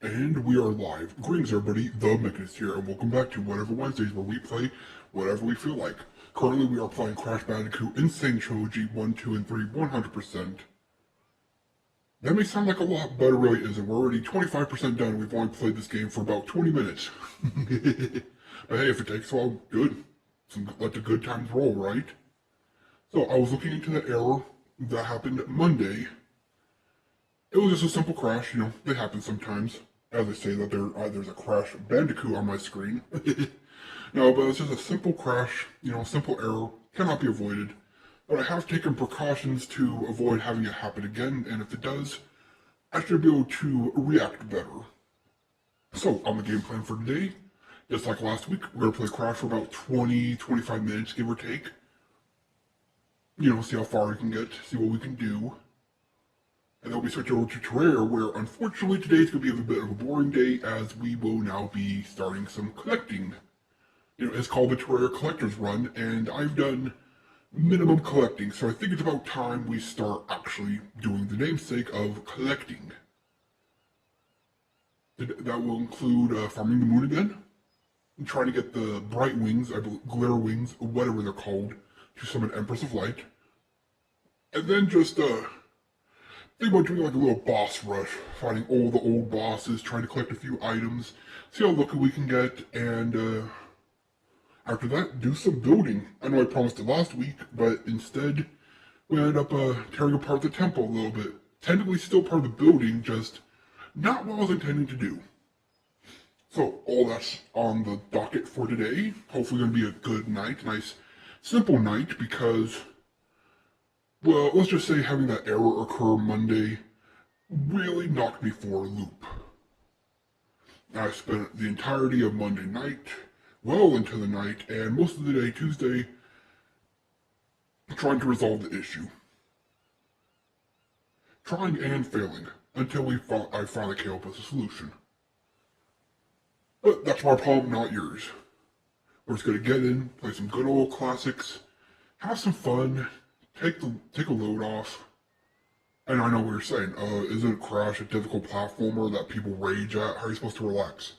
And we are live. Greetings everybody, the Mechanist here, and welcome back to Whatever Wednesdays, where we play whatever we feel like. Currently we are playing Crash Bandicoot Sane Trilogy 1, 2, and 3 100%. That may sound like a lot, but it really isn't. We're already 25% done, and we've only played this game for about 20 minutes. But hey, if it takes a while, good. Let the good times roll, right? So I was looking into the error that happened Monday. It was just a simple crash, they happen sometimes. As I say that there's a Crash Bandicoot on my screen. No, but it's just a simple crash, simple error, cannot be avoided. But I have taken precautions to avoid having it happen again, and if it does, I should be able to react better. So, on the game plan for today, just like last week, we're going to play Crash for about 20-25 minutes, give or take. See how far we can get, see what we can do. And then we switch over to Terraria, where unfortunately today is going to be a bit of a boring day, as we will now be starting some collecting. It's called the Terraria Collector's Run, and I've done minimum collecting, so I think it's about time we start actually doing the namesake of collecting. That will include farming the moon again, and trying to get the bright wings, glitter wings, whatever they're called, to summon Empress of Light. And then just think about doing like a little boss rush, fighting all the old bosses, trying to collect a few items, see how lucky we can get, and after that, do some building. I know I promised it last week, but instead, we ended up tearing apart the temple a little bit. Technically still part of the building, just not what I was intending to do. So, all that's on the docket for today. Hopefully going to be a good night, nice, simple night, because, well, let's just say having that error occur Monday really knocked me for a loop. I spent the entirety of Monday night, well into the night, and most of the day Tuesday, trying to resolve the issue. Trying and failing, until I finally came up with a solution. But that's my problem, not yours. We're just gonna get in, play some good old classics, have some fun, take a load off. And I know what you're saying, isn't Crash a difficult platformer that people rage at? How are you supposed to relax?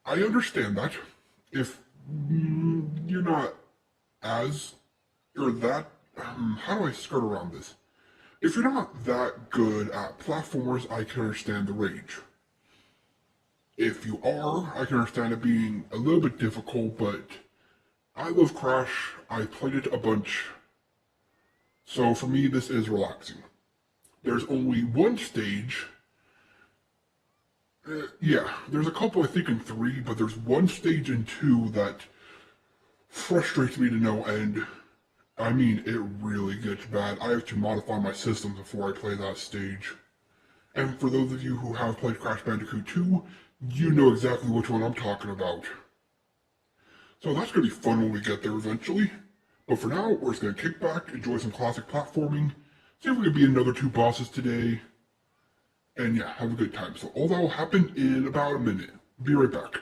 I understand that. If you're not how do I skirt around this? If you're not that good at platformers, I can understand the rage. If you are, I can understand it being a little bit difficult, but I love Crash, I played it a bunch, so for me this is relaxing. There's only one stage. There's a couple I think in 3, but there's one stage in 2 that frustrates me to no end. I mean, it really gets bad. I have to modify my system before I play that stage. And for those of you who have played Crash Bandicoot 2, you know exactly which one I'm talking about. So that's going to be fun when we get there eventually. But for now, we're just going to kick back, enjoy some classic platforming, see if we can beat another 2 bosses today. And yeah, have a good time. So all that will happen in about a minute. Be right back.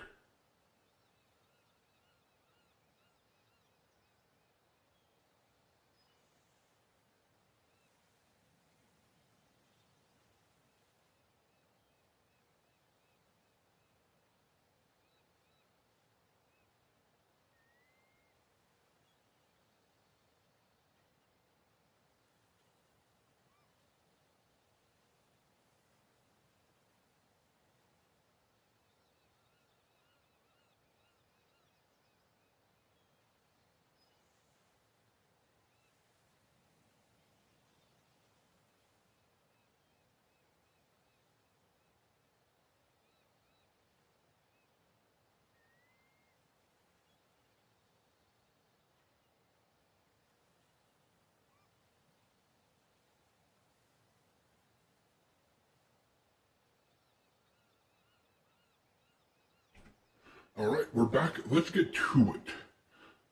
Alright, we're back. Let's get to it.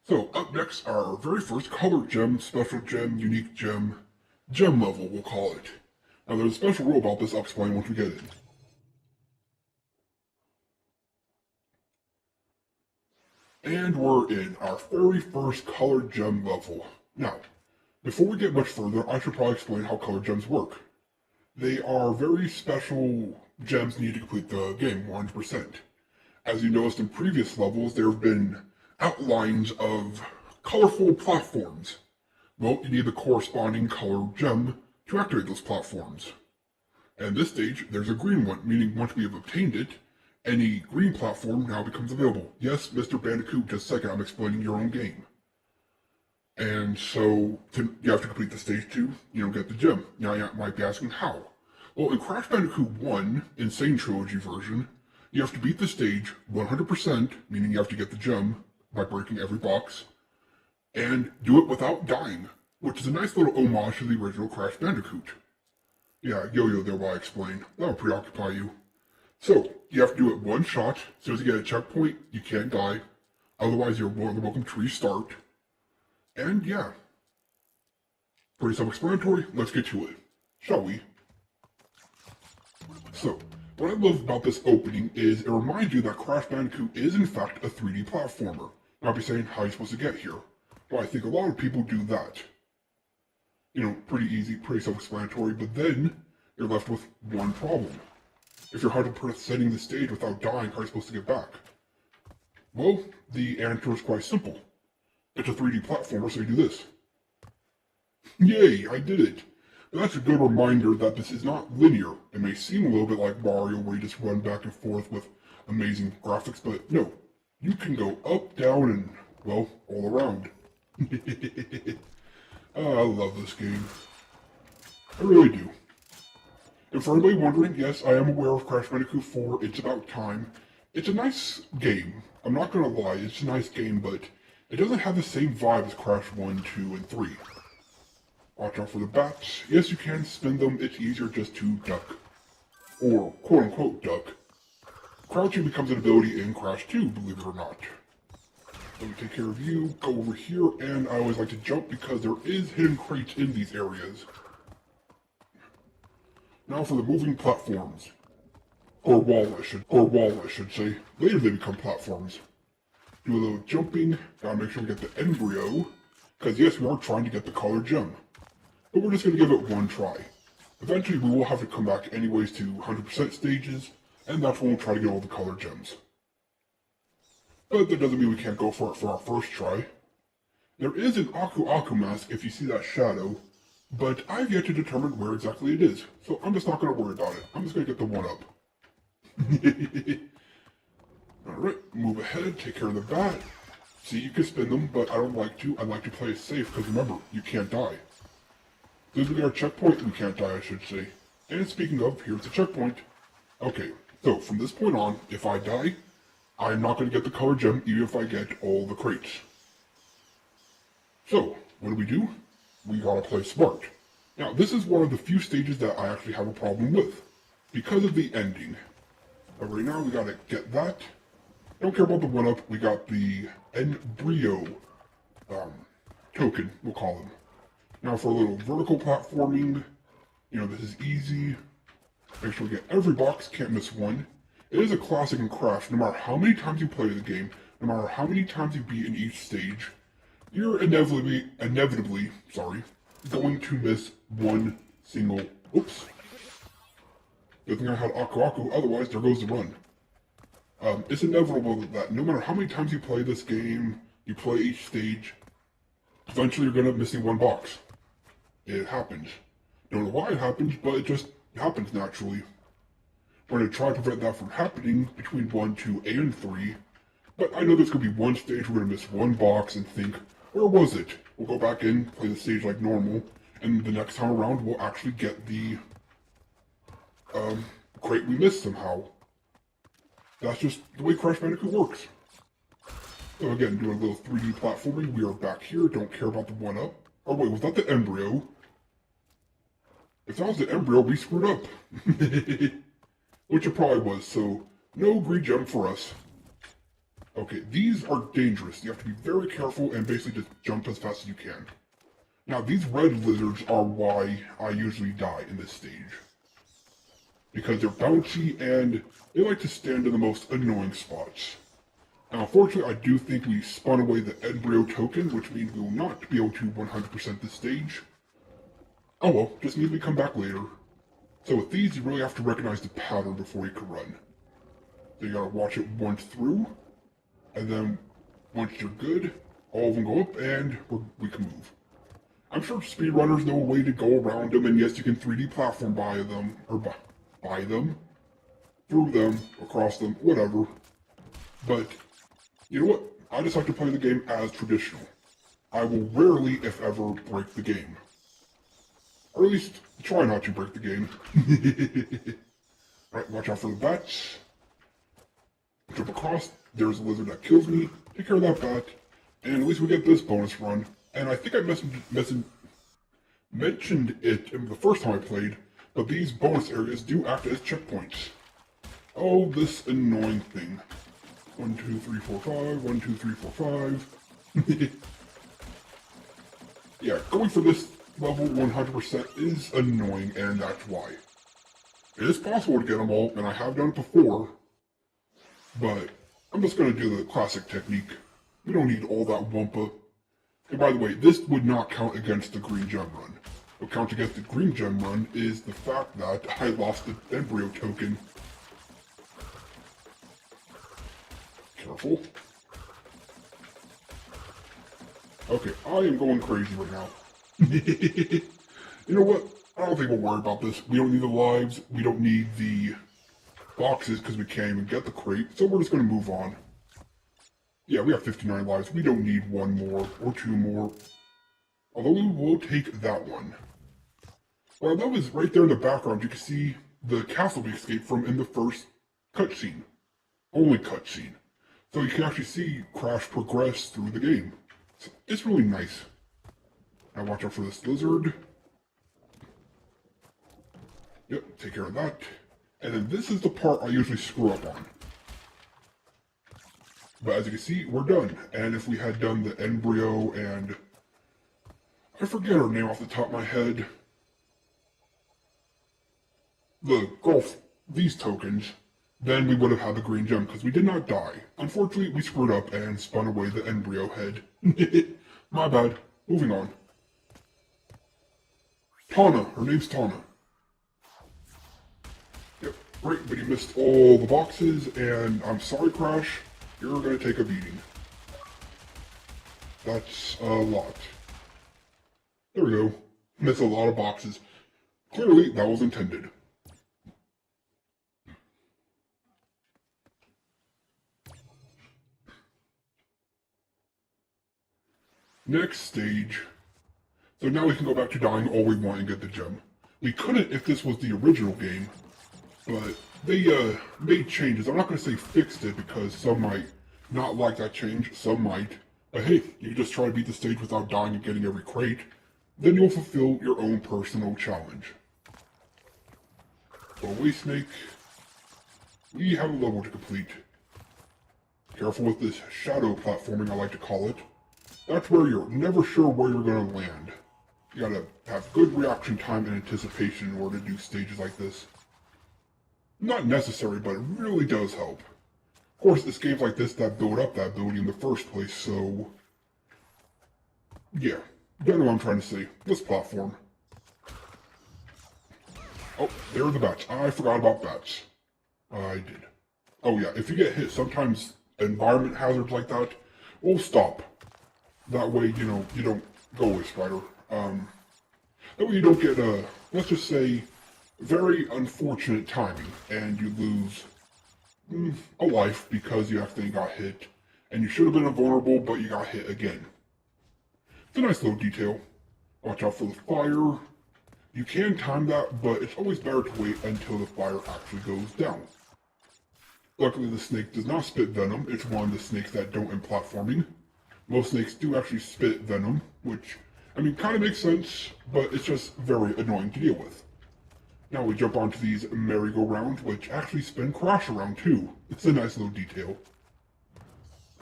So, up next, our very first color gem, special gem, unique gem level, we'll call it. Now, there's a special rule about this. I'll explain once we get in. And we're in our very first color gem level. Now, before we get much further, I should probably explain how color gems work. They are very special gems needed to complete the game 100%. As you noticed in previous levels, there have been outlines of colorful platforms. Well, you need the corresponding color gem to activate those platforms. And this stage, there's a green one, meaning once we have obtained it, any green platform now becomes available. Yes, Mr. Bandicoot, just a second, I'm explaining your own game. And so, you have to complete the stage 2, get the gem. Now you might be asking how. Well, in Crash Bandicoot 1, in Sane Trilogy version, you have to beat the stage 100%, meaning you have to get the gem by breaking every box, and do it without dying, which is a nice little homage to the original Crash Bandicoot. Yeah, yo-yo there while I explain. That'll preoccupy you. So, you have to do it one shot. As soon as you get a checkpoint, you can't die. Otherwise, you're more than welcome to restart. And yeah. Pretty self-explanatory. Let's get to it. Shall we? So, what I love about this opening is it reminds you that Crash Bandicoot is in fact a 3D platformer. You might be saying, how are you supposed to get here? Well, I think a lot of people do that. Pretty easy, pretty self-explanatory, but then you're left with one problem. If you're 100% setting the stage without dying, how are you supposed to get back? Well, the answer is quite simple. It's a 3D platformer, so you do this. Yay, I did it! But that's a good reminder that this is not linear. It may seem a little bit like Mario, where you just run back and forth with amazing graphics, but no. You can go up, down, and, well, all around. Oh, I love this game. I really do. And for anybody wondering, yes, I am aware of Crash Bandicoot 4. It's about time. It's a nice game. I'm not gonna lie, it's a nice game, but it doesn't have the same vibe as Crash 1, 2, and 3. Watch out for the bats. Yes, you can spin them. It's easier just to duck. Or, quote-unquote, duck. Crouching becomes an ability in Crash 2, believe it or not. Let me take care of you, go over here, and I always like to jump because there is hidden crates in these areas. Now for the moving platforms. Or wall, I should say. Later they become platforms. Do a little jumping, gotta make sure we get the embryo, because yes, we are trying to get the color gem. But we're just gonna give it one try. Eventually we will have to come back anyways to 100% stages, and that's when we'll try to get all the color gems. But that doesn't mean we can't go for it for our first try. There is an Aku Aku mask if you see that shadow, but I've yet to determine where exactly it is, so I'm just not going to worry about it. I'm just going to get the one up. Alright, move ahead, take care of the bat. See, you can spin them, but I don't like to. I like to play it safe, because remember, you can't die. As we get our checkpoint, we can't die, I should say. And speaking of, here's the checkpoint. Okay, so from this point on, if I die, I'm not going to get the color gem, even if I get all the crates. So, what do? We gotta play smart. Now, this is one of the few stages that I actually have a problem with, because of the ending. But right now, we gotta get that. Don't care about the one-up, we got the embryo token, we'll call them. Now for a little vertical platforming, this is easy. Make sure we get every box, can't miss one. It is a classic in Crash, no matter how many times you play the game, no matter how many times you beat in each stage, you're inevitably, going to miss one single, oops. Good thing I had Aku Aku, otherwise there goes the run. It's inevitable that no matter how many times you play this game, you play each stage, eventually you're gonna end up missing one box. It happens. Don't know why it happens, but it just happens naturally. We're gonna try to prevent that from happening between 1, 2, and 3, but I know there's gonna be one stage we're gonna miss one box and think, where was it? We'll go back in, play the stage like normal, and the next time around we'll actually get the crate we missed somehow. That's just the way Crash Bandicoot works. So again, doing a little 3D platforming, we are back here, don't care about the one-up. Oh wait, was that the embryo? If that was the embryo, we screwed up. Which it probably was, so no green gem for us. Okay, these are dangerous. You have to be very careful and basically just jump as fast as you can. Now, these red lizards are why I usually die in this stage. Because they're bouncy and they like to stand in the most annoying spots. Now, unfortunately, I do think we spun away the embryo token, which means we will not be able to 100% this stage. Oh well, just means we come back later. So with these, you really have to recognize the pattern before you can run. So you gotta watch it once through, and then once you're good, all of them go up and we can move. I'm sure speedrunners know a way to go around them, and yes, you can 3D platform by them, through them, across them, whatever. But, you know what? I just like to play the game as traditional. I will rarely, if ever, break the game. Or at least, try not to break the game. Right, watch out for the bats. Jump across, there's a lizard that kills me, take care of that bat, and at least we get this bonus run. And I think I mentioned it in the first time I played, but these bonus areas do act as checkpoints. Oh, this annoying thing. 1, 2, 3, 4, 5, 1, 2, 3, 4, 5. Yeah, going for this level 100% is annoying, and that's why. It is possible to get them all, and I have done it before, but I'm just going to do the classic technique. We don't need all that wumpa. And by the way, this would not count against the green gem run. What counts against the green gem run is the fact that I lost the embryo token. Careful. Okay, I am going crazy right now. You know what? I don't think we'll worry about this. We don't need the lives. We don't need the boxes because we can't even get the crate. So we're just going to move on. Yeah, we have 59 lives. We don't need one more or two more. Although we will take that one. What I love is right there in the background, you can see the castle we escaped from in the first cutscene. Only cutscene. So you can actually see Crash progress through the game. So it's really nice. Now watch out for this lizard. Yep, take care of that. And then this is the part I usually screw up on. But as you can see, we're done. And if we had done the embryo and... I forget her name off the top of my head. The golf, these tokens, then we would have had the green gem because we did not die. Unfortunately, we screwed up and spun away the embryo head. My bad. Moving on. Tana. Her name's Tana. Yep, great, but you missed all the boxes, and I'm sorry, Crash. You're gonna take a beating. That's a lot. There we go. Missed a lot of boxes. Clearly, that was intended. Next stage. So now we can go back to dying all we want and get the gem. We couldn't if this was the original game, but they made changes. I'm not going to say fixed it because some might not like that change, some might. But hey, you can just try to beat the stage without dying and getting every crate. Then you'll fulfill your own personal challenge. So away snake. We have a level to complete. Careful with this shadow platforming, I like to call it. That's where you're never sure where you're going to land. You gotta have good reaction time and anticipation in order to do stages like this. Not necessary, but it really does help. Of course, it's games like this that build up that ability in the first place, so... yeah, you know what I'm trying to say. This platform. Oh, there are the bats. I forgot about bats. I did. Oh yeah, if you get hit, sometimes environment hazards like that will stop. That way, you know, you don't go away, Spider. That way you don't get, let's just say, very unfortunate timing, and you lose a life because you accidentally got hit, and you should have been invulnerable, but you got hit again. It's a nice little detail. Watch out for the fire. You can time that, but it's always better to wait until the fire actually goes down. Luckily, the snake does not spit venom. It's one of the snakes that don't in platforming. Most snakes do actually spit venom, which, I mean, kind of makes sense, but it's just very annoying to deal with. Now we jump onto these merry-go-rounds, which actually spin Crash around too. It's a nice little detail.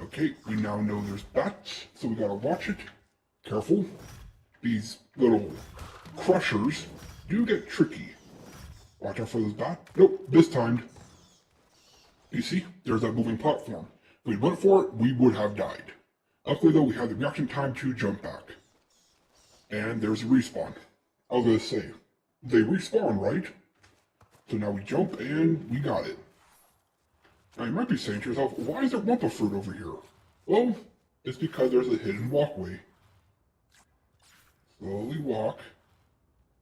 Okay, we now know there's bats, so we gotta watch it. Careful. These little crushers do get tricky. Watch out for those bats. Nope, this time. You see, there's that moving platform. If we went for it, we would have died. Luckily though, we have the reaction time to jump back. And there's a respawn. I was gonna say, they respawn, right? So now we jump and we got it. Now you might be saying to yourself, why is there Wumpa fruit over here? Well, it's because there's a hidden walkway. Slowly walk,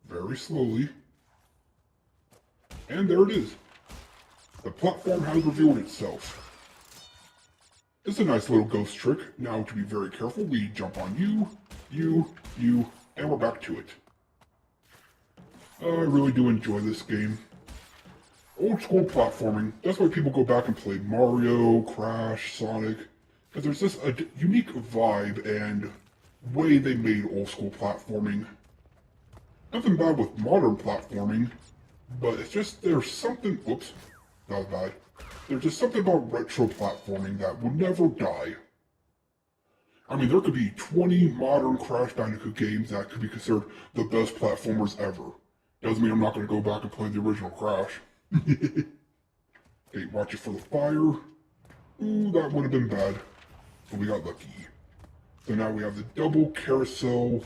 very slowly, and there it is. The platform has revealed itself. It's a nice little ghost trick. Now to be very careful, we jump on you, and we're back to it. I really do enjoy this game. Old school platforming, that's why people go back and play Mario, Crash, Sonic, because there's just a unique vibe and way they made old school platforming. Nothing bad with modern platforming, but it's just there's something, oops, not bad. There's just something about retro platforming that will never die. I mean, there could be 20 modern Crash Bandicoot games that could be considered the best platformers ever. Doesn't mean I'm not going to go back and play the original Crash. Okay, watch it for the fire. Ooh, that would have been bad, but we got lucky. So now we have the double carousel,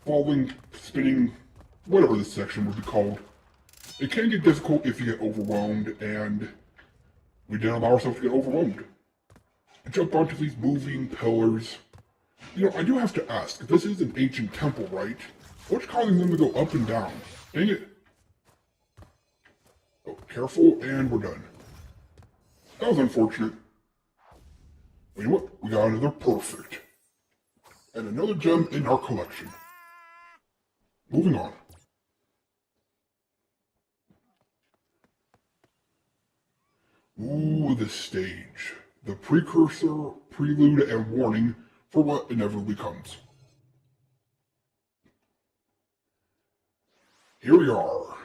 falling, spinning, whatever this section would be called. It can get difficult if you get overwhelmed, and we didn't allow ourselves to get overwhelmed. Jump onto these moving pillars. You know, I do have to ask, this is an ancient temple, right? What's causing them to go up and down? Dang it. Oh, careful, and we're done. That was unfortunate. But you know what? We got another perfect. And another gem in our collection. Moving on. Ooh, this stage. The precursor, prelude, and warning for what inevitably comes. Here we are.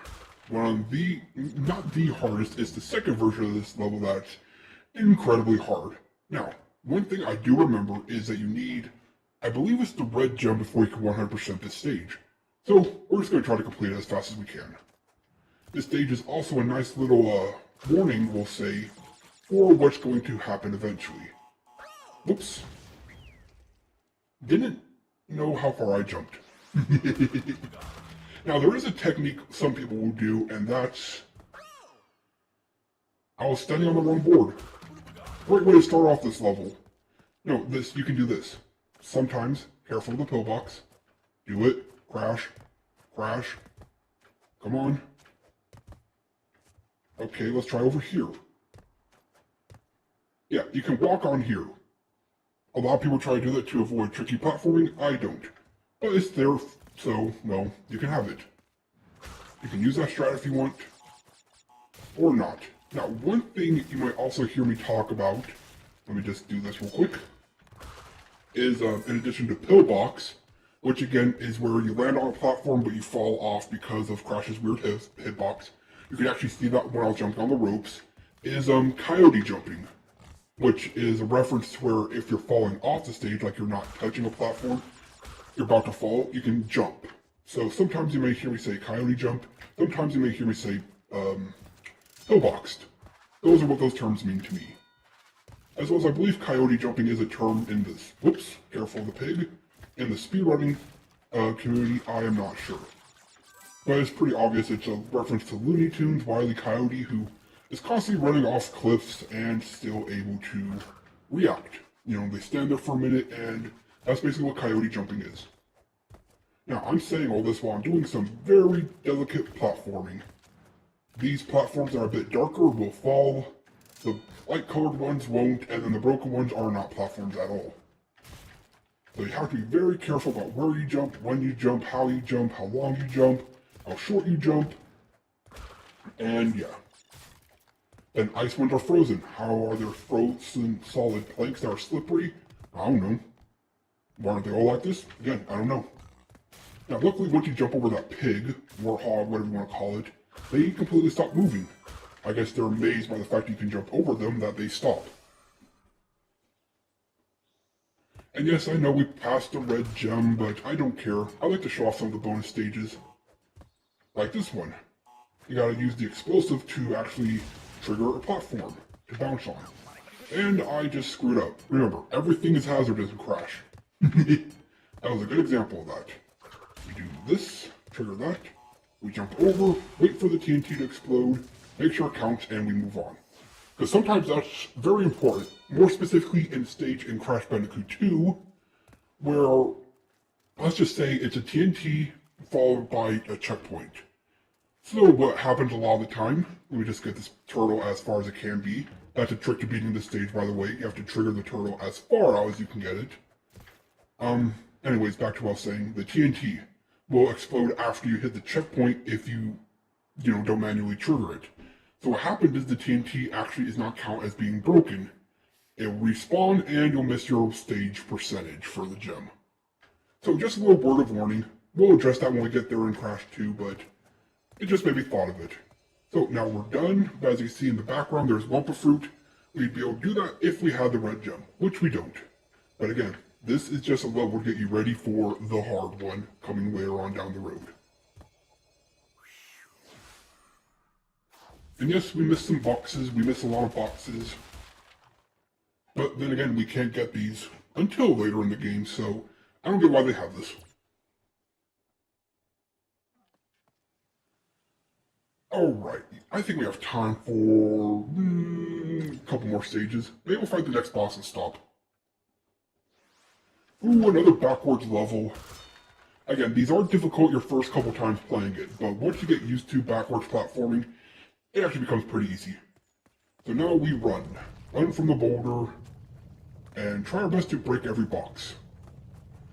One of the, not the hardest, it's the second version of this level that's incredibly hard. Now, one thing I do remember is that you need, I believe it's the red gem before you can 100% this stage. So, we're just going to try to complete it as fast as we can. This stage is also a nice little warning, we'll say, for what's going to happen eventually. Whoops. Didn't know how far I jumped. Now, there is a technique some people will do, and that's... I was standing on the wrong board. Great way to start off this level. No, you can do this. Sometimes, careful of the pillbox. Do it. Crash. Crash. Come on. Okay, let's try over here. Yeah, you can walk on here. A lot of people try to do that to avoid tricky platforming. I don't. But it's there, so, well, you can have it. You can use that strat if you want, or not. Now, one thing you might also hear me talk about, let me just do this real quick, is in addition to pillbox, which again is where you land on a platform but you fall off because of Crash's weird hitbox. You can actually see that when I was jumping on the ropes, is coyote jumping, which is a reference to where if you're falling off the stage, like you're not touching a platform, you're about to fall, you can jump. So sometimes you may hear me say coyote jump, sometimes you may hear me say pillboxed. Those are what those terms mean to me. As well as I believe coyote jumping is a term in this, whoops, careful of the pig, in the speedrunning community, I am not sure. But it's pretty obvious it's a reference to Looney Tunes, Wile E. Coyote, who is constantly running off cliffs and still able to react. You know, they stand there for a minute, and that's basically what coyote jumping is. Now, I'm saying all this while I'm doing some very delicate platforming. These platforms that are a bit darker will fall, the light-colored ones won't, and then the broken ones are not platforms at all. So you have to be very careful about where you jump, when you jump, how long you jump, how short you jump, and yeah. Then ice ones are frozen. How are there frozen solid planks that are slippery? I don't know. Why aren't they all like this? Again, I don't know. Now luckily once you jump over that pig, warthog, whatever you want to call it, they completely stop moving. I guess they're amazed by the fact you can jump over them that they stop. And yes, I know we passed the red gem, but I don't care. I like to show off some of the bonus stages. Like this one. You gotta use the explosive to actually trigger a platform to bounce on. And I just screwed up. Remember, everything is hazardous in Crash. That was a good example of that. We do this, trigger that, we jump over, wait for the TNT to explode, make sure it counts, and we move on. Because sometimes that's very important, more specifically in stage in Crash Bandicoot 2, where, let's just say it's a TNT followed by a checkpoint. So what happens a lot of the time, let me just get this turtle as far as it can be. That's a trick to beating the stage, by the way. You have to trigger the turtle as far out as you can get it. Anyways, back to what I was saying. The TNT will explode after you hit the checkpoint if you don't manually trigger it. So what happened is the TNT actually is not counted as being broken. It will respawn and you'll miss your stage percentage for the gem. So just a little word of warning. We'll address that when we get there in Crash 2, but it just made me thought of it. So now we're done. But as you see in the background, there's lump of fruit. We'd be able to do that if we had the red gem, which we don't. But again, this is just a level to get you ready for the hard one coming later on down the road. And yes, we missed some boxes. We missed a lot of boxes. But then again, we can't get these until later in the game, so I don't get why they have this. Alright, I think we have time for a couple more stages. Maybe we'll fight the next boss and stop. Ooh, another backwards level. Again, these are difficult your first couple times playing it, but once you get used to backwards platforming, it actually becomes pretty easy. So now we run. Run from the boulder, and try our best to break every box.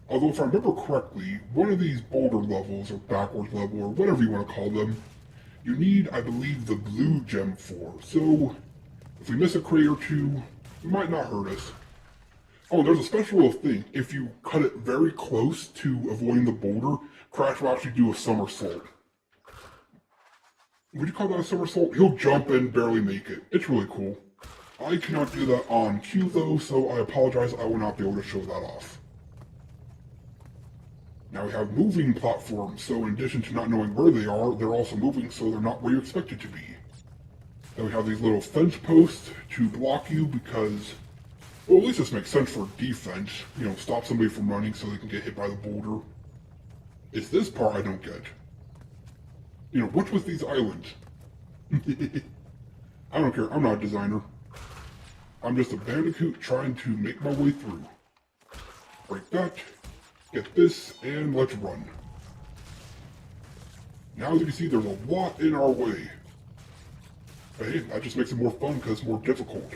Although if I remember correctly, one of these boulder levels, or backwards level, or whatever you want to call them, you need, I believe, the blue gem for. So, if we miss a crate or two, it might not hurt us. Oh, there's a special little thing. If you cut it very close to avoiding the boulder, Crash will actually do a somersault. Would you call that a somersault? He'll jump and barely make it. It's really cool. I cannot do that on cue though, so I apologize, I will not be able to show that off. Now we have moving platforms, so in addition to not knowing where they are, they're also moving so they're not where you expect it to be. Then we have these little fence posts to block you because, well, at least this makes sense for defense. Stop somebody from running so they can get hit by the boulder. It's this part I don't get. What's with these islands? I don't care, I'm not a designer. I'm just a Bandicoot trying to make my way through. Break that, get this, and let's run. Now as you can see, there's a lot in our way. But hey, that just makes it more fun because it's more difficult.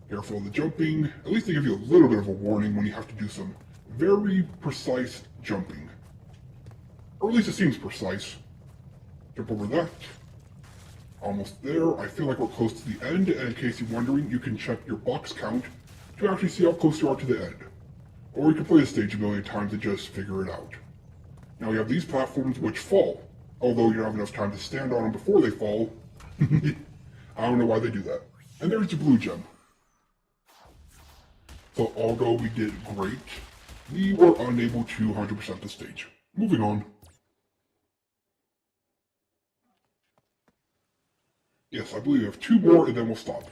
Careful of the jumping. At least they give you a little bit of a warning when you have to do some very precise jumping. Or at least it seems precise. Jump over that. Almost there. I feel like we're close to the end, and in case you're wondering, you can check your box count to actually see how close you are to the end. Or you can play the stage a million times to just figure it out. Now we have these platforms which fall, although you don't have enough time to stand on them before they fall. I don't know why they do that. And there's the blue gem. So although we did great, we were unable to 100% the stage. Moving on. Yes, I believe we have two more and then we'll stop.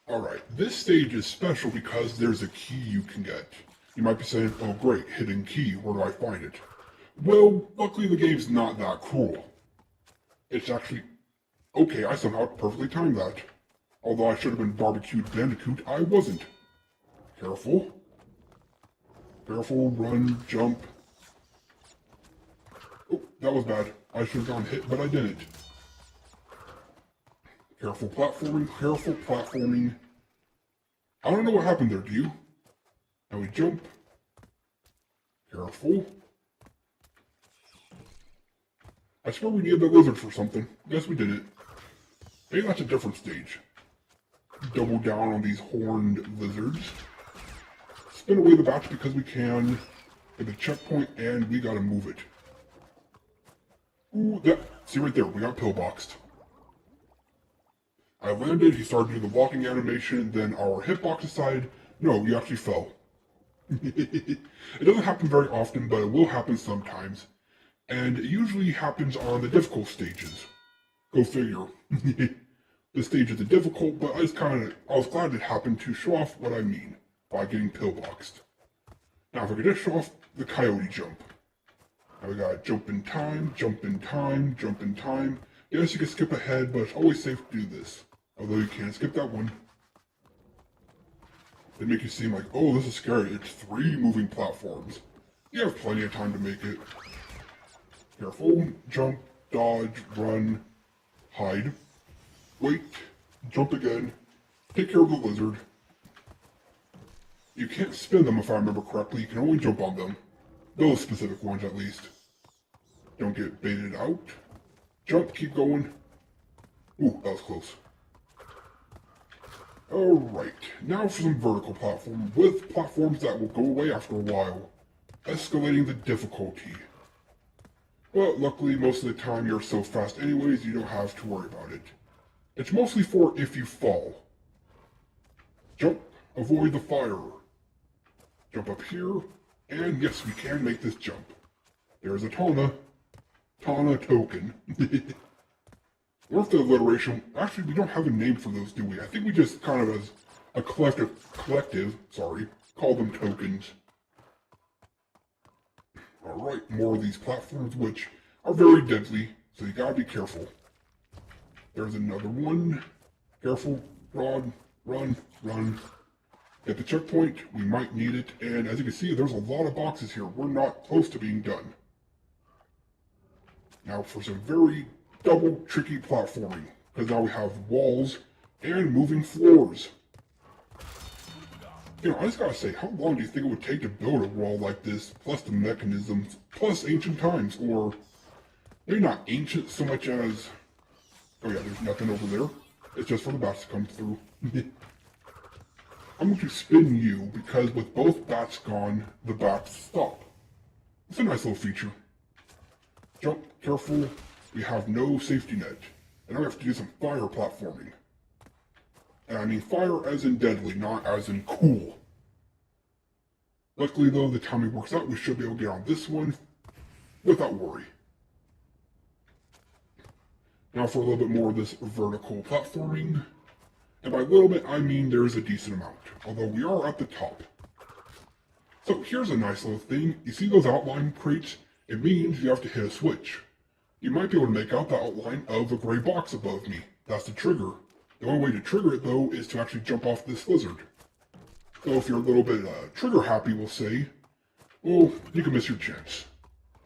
Alright, this stage is special because there's a key you can get. You might be saying, oh great, hidden key, where do I find it? Well, luckily the game's not that cruel. It's actually... Okay, I somehow perfectly timed that. Although I should have been barbecued Bandicoot, I wasn't. Careful. Careful, run, jump. Oh, that was bad. I should have gone hit, but I didn't. Careful platforming, careful platforming. I don't know what happened there, do you? Now we jump. Careful. I swear we needed the lizard for something. Guess we didn't. Maybe that's a different stage. Double down on these horned lizards. Spin away the bats because we can. Hit the checkpoint and we gotta move it. Ooh, that. See right there, we got pillboxed. I landed, he started doing the walking animation, then our hitbox decided, no, you actually fell. It doesn't happen very often, but it will happen sometimes. And it usually happens on the difficult stages. Go figure. The stages are difficult, but I was glad it happened to show off what I mean by getting pillboxed. Now if I could just show off the coyote jump. Now we got jump in time, jump in time, jump in time. Yes, you can skip ahead, but it's always safe to do this. Although you can't skip that one. They make you seem like, oh, this is scary. It's 3 moving platforms. You have plenty of time to make it. Careful, jump, dodge, run, hide. Wait, jump again. Take care of the lizard. You can't spin them if I remember correctly. You can only jump on them. Those specific ones at least. Don't get baited out. Jump, keep going. Ooh, that was close. Alright, now for some vertical platform with platforms that will go away after a while. Escalating the difficulty. But luckily, most of the time you're so fast anyways, you don't have to worry about it. It's mostly for if you fall. Jump, avoid the fire. Jump up here, and yes, we can make this jump. There's a Tana token. Or if the alliteration, actually we don't have a name for those, do we? I think we just kind of as a collective, call them tokens. Alright, more of these platforms which are very deadly, so you gotta be careful. There's another one. Careful, run. Get the checkpoint, we might need it, and as you can see, there's a lot of boxes here. We're not close to being done. Now for some very double tricky platforming, because now we have walls and moving floors. You know, I just gotta say, how long do you think it would take to build a wall like this, plus the mechanisms, plus ancient times, or maybe not ancient so much as, oh yeah, there's nothing over there. It's just for the bats to come through. I'm going to spin you, because with both bats gone, the bats stop. It's a nice little feature. Jump, careful, we have no safety net. And now we have to do some fire platforming. And I mean fire as in deadly, not as in cool. Luckily though, the timing works out, we should be able to get on this one without worry. Now for a little bit more of this vertical platforming. And by a little bit, I mean there's a decent amount, although we are at the top. So here's a nice little thing. You see those outline crates? It means you have to hit a switch. You might be able to make out the outline of a gray box above me. That's the trigger. The only way to trigger it, though, is to actually jump off this lizard. So if you're a little bit trigger happy, we'll say, well, you can miss your chance.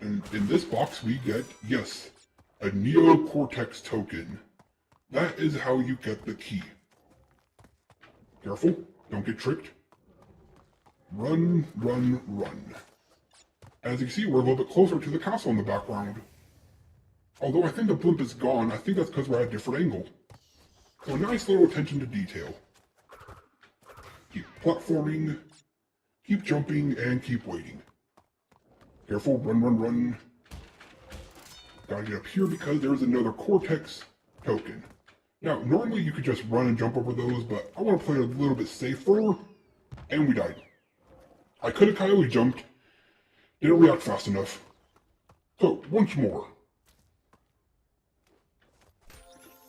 And in this box, we get, yes, a Neocortex token. That is how you get the key. Careful, don't get tricked. Run. As you can see, we're a little bit closer to the castle in the background. Although I think the blimp is gone, I think that's because we're at a different angle. So nice little attention to detail. Keep platforming, keep jumping, and keep waiting. Careful, run. Gotta get up here because there's another Cortex token. Now, normally you could just run and jump over those, but I want to play a little bit safer, and we died. I could have coyote jumped, didn't react fast enough. So, once more.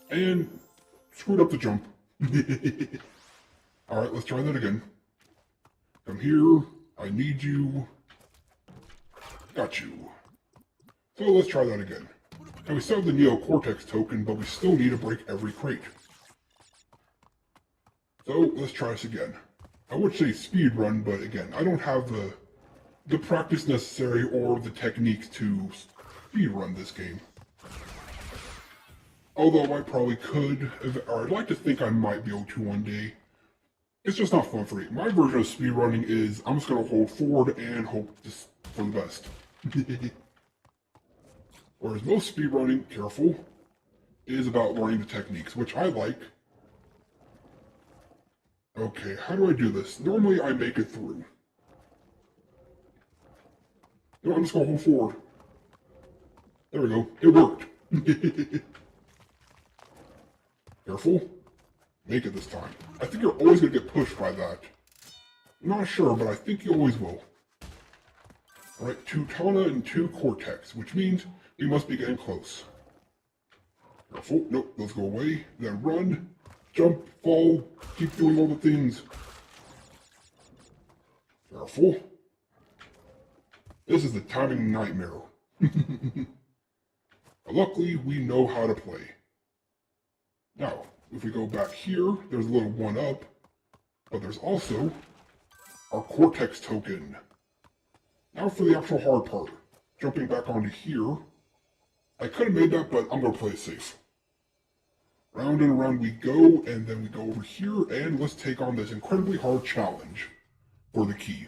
And screwed up the jump. Alright, let's try that again. Come here, I need you. Got you. So let's try that again. And we still have the Neocortex token, but we still need to break every crate. So let's try this again. I would say speed run, but again, I don't have the practice necessary or the techniques to speed run this game. Although I probably could, or I'd like to think I might be able to one day. It's just not fun for me. My version of speedrunning is I'm just going to hold forward and hope for the best. Whereas most speedrunning, careful, is about learning the techniques, which I like. Okay, how do I do this? Normally I make it through. No, I'm just going to hold forward. There we go. It worked. Careful. Make it this time. I think you're always going to get pushed by that. I'm not sure, but I think you always will. Alright, 2 Tana and 2 Cortex, which means we must be getting close. Careful. Nope, those go away. Then run, jump, fall, keep doing all the things. Careful. This is the timing nightmare. Luckily, we know how to play. Now, if we go back here, there's a little 1-up, but there's also our Cortex token. Now for the actual hard part. Jumping back onto here. I could have made that, but I'm going to play it safe. Round and around we go, and then we go over here, and let's take on this incredibly hard challenge for the key.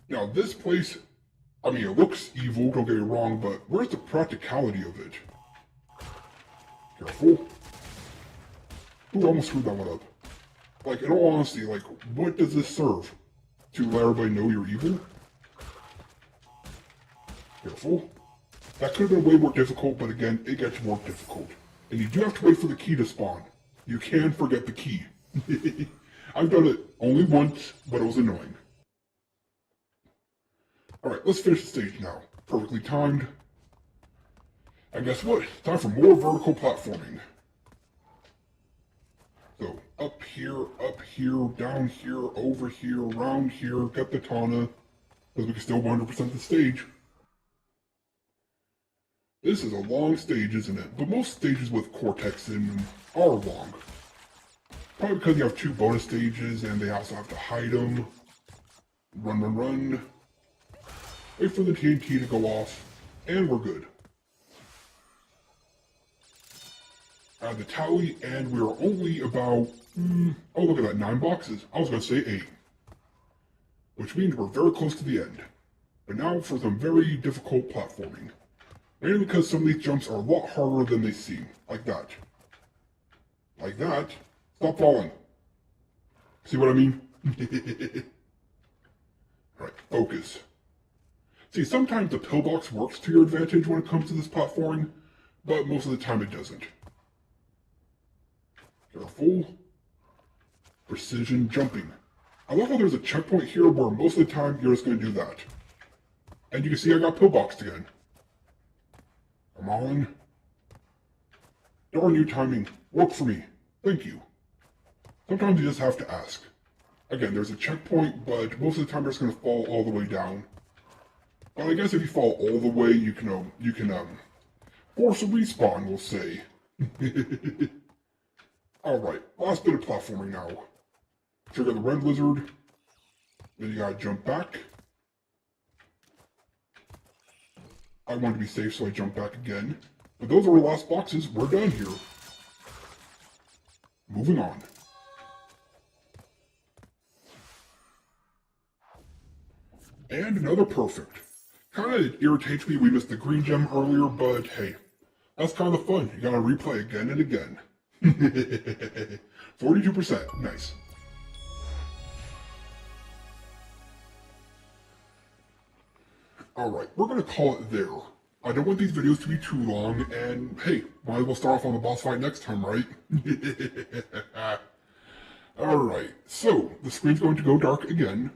Now this place, I mean, it looks evil, don't get me wrong, but where's the practicality of it? Careful. Ooh, almost screwed that one up. Like, in all honesty, like, what does this serve? To let everybody know you're evil? Careful. That could have been way more difficult, but again, it gets more difficult. And you do have to wait for the key to spawn. You can forget the key. I've done it only once, but it was annoying. Alright, let's finish the stage now. Perfectly timed. And guess what? Time for more vertical platforming. So, up here, down here, over here, around here, get the Tana, because we can still 100% the stage. This is a long stage, isn't it? But most stages with Cortex in them are long. Probably because you have 2 bonus stages, and they also have to hide them. Run. Wait for the TNT to go off, and we're good. Add the tally, and we're only about, oh look at that, 9 boxes. I was going to say 8. Which means we're very close to the end. But now for some very difficult platforming. Mainly because some of these jumps are a lot harder than they seem. Like that. Like that. Stop falling. See what I mean? Alright, focus. See, sometimes the pillbox works to your advantage when it comes to this platforming, but most of the time it doesn't. Careful. Precision jumping. I love how there's a checkpoint here where most of the time you're just going to do that. And you can see I got pillboxed again. Come on. Darn you, timing. Work for me. Thank you. Sometimes you just have to ask. Again, there's a checkpoint, but most of the time you're just going to fall all the way down. But I guess if you fall all the way, you can force a respawn, we'll say. Alright, last bit of platforming now. Trigger the red lizard. Then you gotta jump back. I wanted to be safe, so I jumped back again. But those are our last boxes. We're done here. Moving on. And another perfect. Kinda irritates me we missed the green gem earlier, but hey, that's kind of fun. You gotta replay again and again. 42%. Nice. Alright, we're gonna call it there. I don't want these videos to be too long, and hey, might as well start off on the boss fight next time, right? Alright, so the screen's going to go dark again,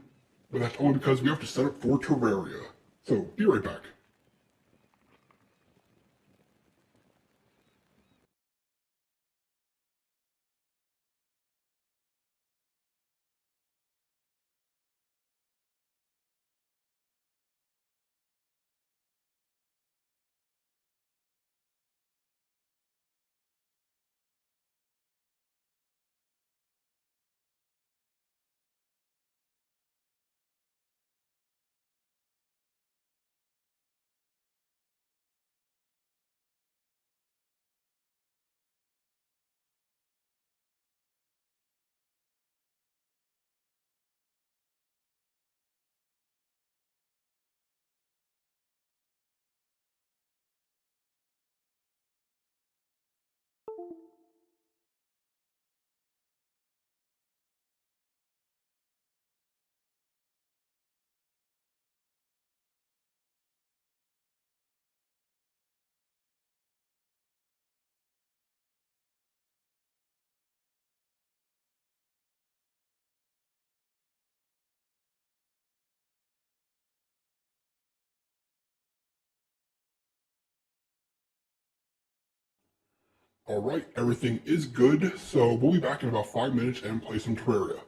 but that's only because we have to set up for Terraria. So, be right back. Alright, everything is good, so we'll be back in about 5 minutes and play some Terraria.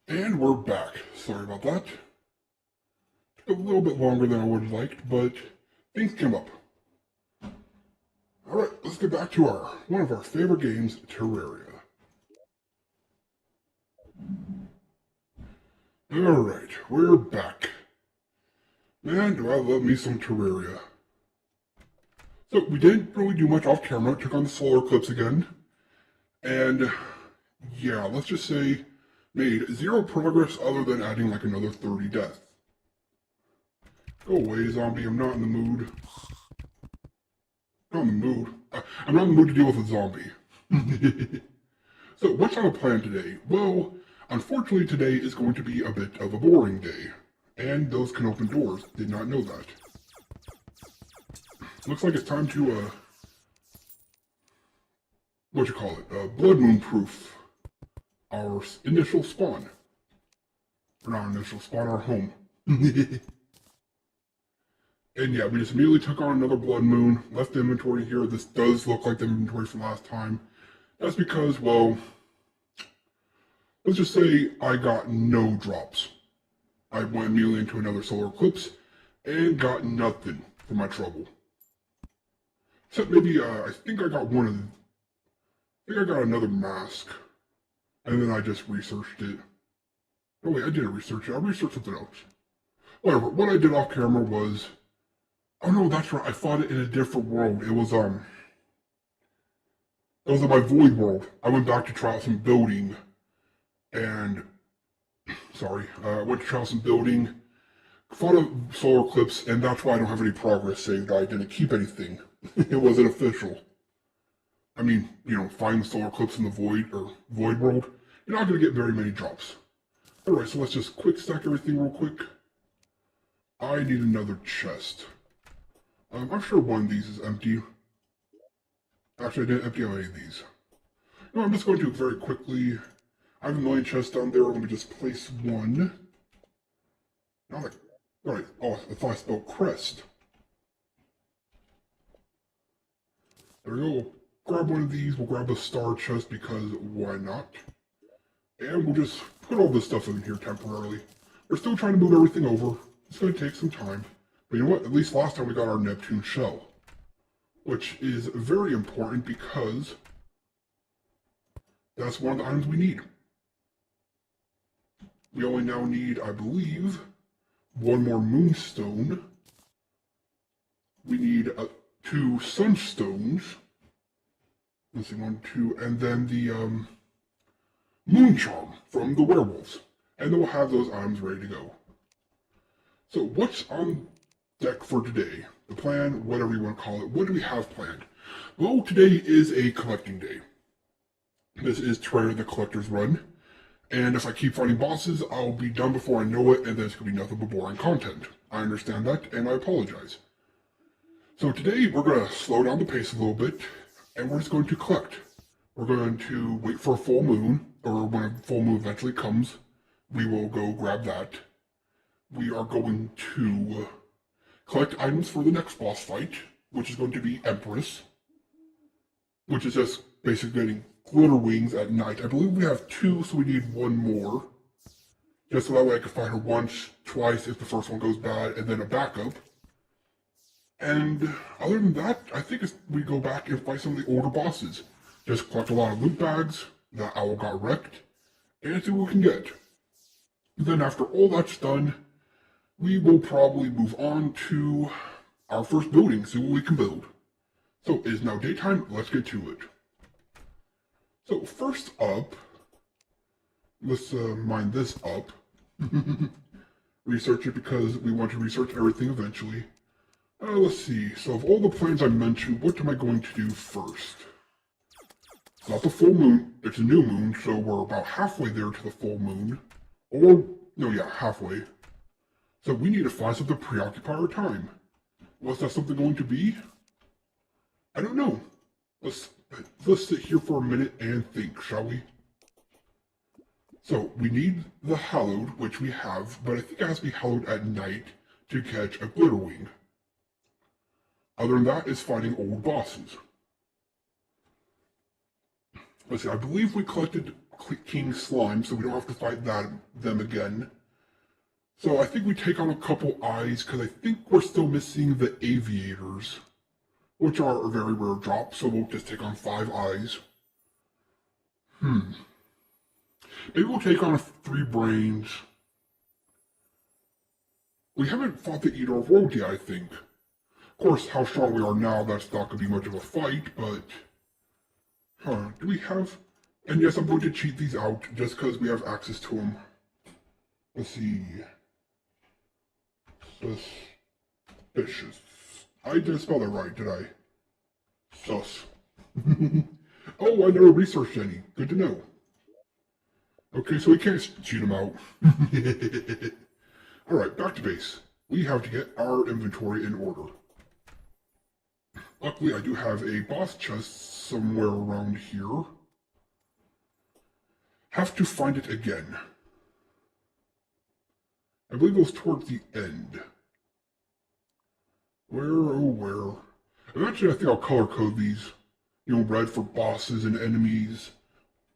And we're back. Sorry about that. Took a little bit longer than I would have liked, but things came up. Alright, let's get back to one of our favorite games, Terraria. Alright, we're back. Man, do I love me some Terraria. So, we didn't really do much off camera, took on the solar eclipse again. And, yeah, let's just say, made zero progress other than adding like another 30 deaths. Go away, zombie, I'm not in the mood. Not in the mood. I'm not in the mood to deal with a zombie. So, what's on the plan today? Well, unfortunately today is going to be a bit of a boring day. And those can open doors. Did not know that. Looks like it's time to, blood moon proof our initial spawn. Or not our initial spawn, our home. And yeah, we just immediately took on another blood moon, left the inventory here. This does look like the inventory from last time. That's because, well, let's just say I got no drops. I went immediately into another solar eclipse and got nothing for my trouble. Except maybe, I think I got another mask. And then I just researched it. Oh wait, I didn't research it. I researched something else. Whatever, what I did off camera was... Oh no, that's right, I fought it in a different world. It was in my void world. I went back to try out some building. And... Sorry, I went to try out some building. Fought a solar eclipse, and that's why I don't have any progress saved. I didn't keep anything. It wasn't official. I mean, you know, find the solar eclipse in the void world, you're not going to get very many drops. Alright, so let's just quick stack everything real quick. I need another chest. I'm sure one of these is empty. Actually, I didn't empty out any of these. No, I'm just going to very quickly. I have a million chests down there. Let me just place one. Alright, oh, I thought I spelled crest. There we go. Grab one of these, we'll grab a star chest because why not? And we'll just put all this stuff in here temporarily. We're still trying to move everything over. It's going to take some time. But you know what? At least last time we got our Neptune shell. Which is very important because that's one of the items we need. We only now need, I believe, one more moonstone. We need 2 sunstones. Let's see, 1, 2, and then the moon charm from the werewolves. And then we'll have those items ready to go. So what's on deck for today? The plan, whatever you want to call it. What do we have planned? Well, today is a collecting day. This is Terraria the Collector's Run. And if I keep fighting bosses, I'll be done before I know it, and then it's going to be nothing but boring content. I understand that, and I apologize. So today, we're going to slow down the pace a little bit, and we're just going to collect. We're going to wait for a full moon, or when a full moon eventually comes, we will go grab that. We are going to collect items for the next boss fight, which is going to be Empress, which is just basically getting glitter wings at night. I believe we have 2, so we need 1 more. Just so that way I can fight her once, twice if the first one goes bad, and then a backup. And other than that, I think we go back and fight some of the older bosses. Just collect a lot of loot bags, that owl got wrecked, and see what we can get. And then after all that's done, we will probably move on to our first building, see what we can build. So it is now daytime, let's get to it. So first up, let's mine this up. Research it because we want to research everything eventually. Let's see, so of all the plans I mentioned, what am I going to do first? It's not the full moon, it's a new moon, so we're about halfway there to the full moon. Or, no, yeah, halfway. So we need to find something to preoccupy our time. What's that something going to be? I don't know. Let's sit here for a minute and think, shall we? So, we need the Hallowed, which we have, but I think it has to be hallowed at night to catch a glitter wing. Other than that, it's fighting old bosses. Let's see, I believe we collected king slime, so we don't have to fight them again. So I think we take on a couple eyes, because I think we're still missing the aviators, which are a very rare drop, so we'll just take on 5 eyes. Maybe we'll take on 3 brains. We haven't fought the Eater of World yet, I think. Of course, how strong we are now, that's not going to be much of a fight, but... do we have... And yes, I'm going to cheat these out, just because we have access to them. Let's see... Suspicious. I didn't spell that right, did I? Sus. Oh, I never researched any. Good to know. Okay, so we can't cheat them out. Alright, back to base. We have to get our inventory in order. Luckily, I do have a boss chest somewhere around here. Have to find it again. I believe it was towards the end. Where, oh where? Eventually, I think I'll color code these. You know, red for bosses and enemies.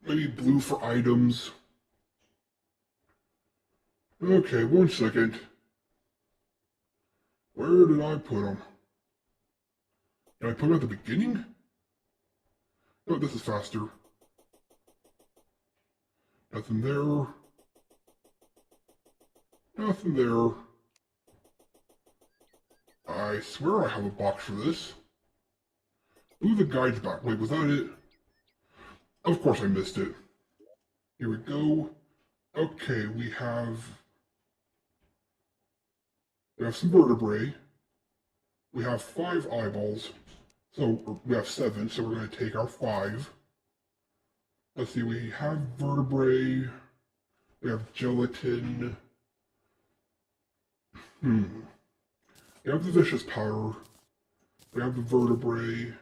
Maybe blue for items. Okay, 1 second. Where did I put them? Did I put them at the beginning? Oh, this is faster. Nothing there. Nothing there. I swear I have a box for this. Ooh, the guide's back. Wait, was that it? Of course I missed it. Here we go. Okay, we have some vertebrae. We have 5 eyeballs. So, we have 7, so we're going to take our 5. Let's see, we have vertebrae. We have gelatin. We have the vicious powder. We have the vertebrae.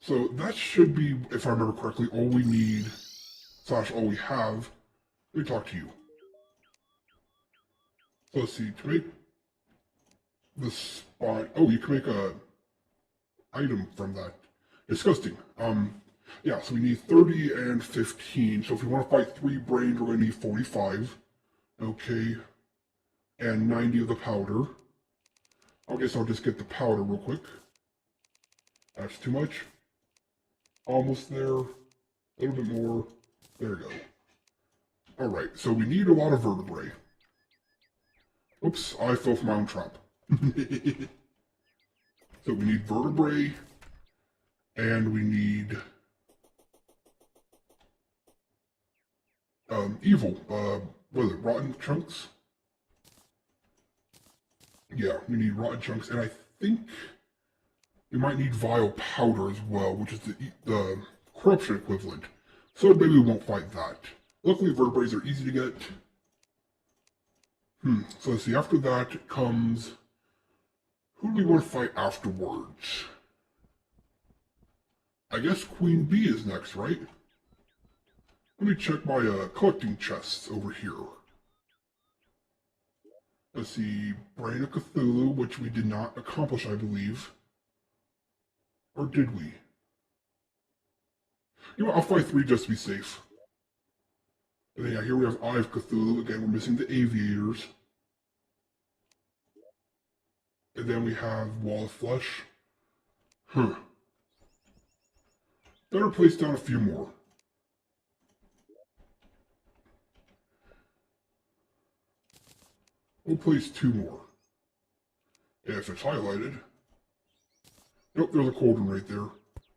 So that should be, if I remember correctly, all we need, / all we have. Let me talk to you. So let's see, to make the spine, oh, you can make a item from that. Disgusting. Yeah, so we need 30 and 15. So if we want to fight 3 brains, we're going to need 45. Okay. And 90 of the powder. I guess I'll just get the powder real quick. That's too much. Almost there. A little bit more. There we go. Alright, so we need a lot of vertebrae. Oops, I fell for my own trap. So we need vertebrae. And we need... evil. What is it? Rotten chunks? Yeah, we need rotten chunks, and I think we might need vile powder as well, which is the corruption equivalent. So maybe we won't fight that. Luckily, vertebrae are easy to get. So let's see, after that comes... Who do we want to fight afterwards? I guess Queen Bee is next, right? Let me check my collecting chests over here. Let's see, Brain of Cthulhu, which we did not accomplish, I believe. Or did we? You know what, I'll fight 3 just to be safe. And then yeah, here we have Eye of Cthulhu. Again, we're missing the aviators. And then we have Wall of Flesh. Better place down a few more. We'll place 2 more. If it's highlighted. Nope, there's a cauldron right there.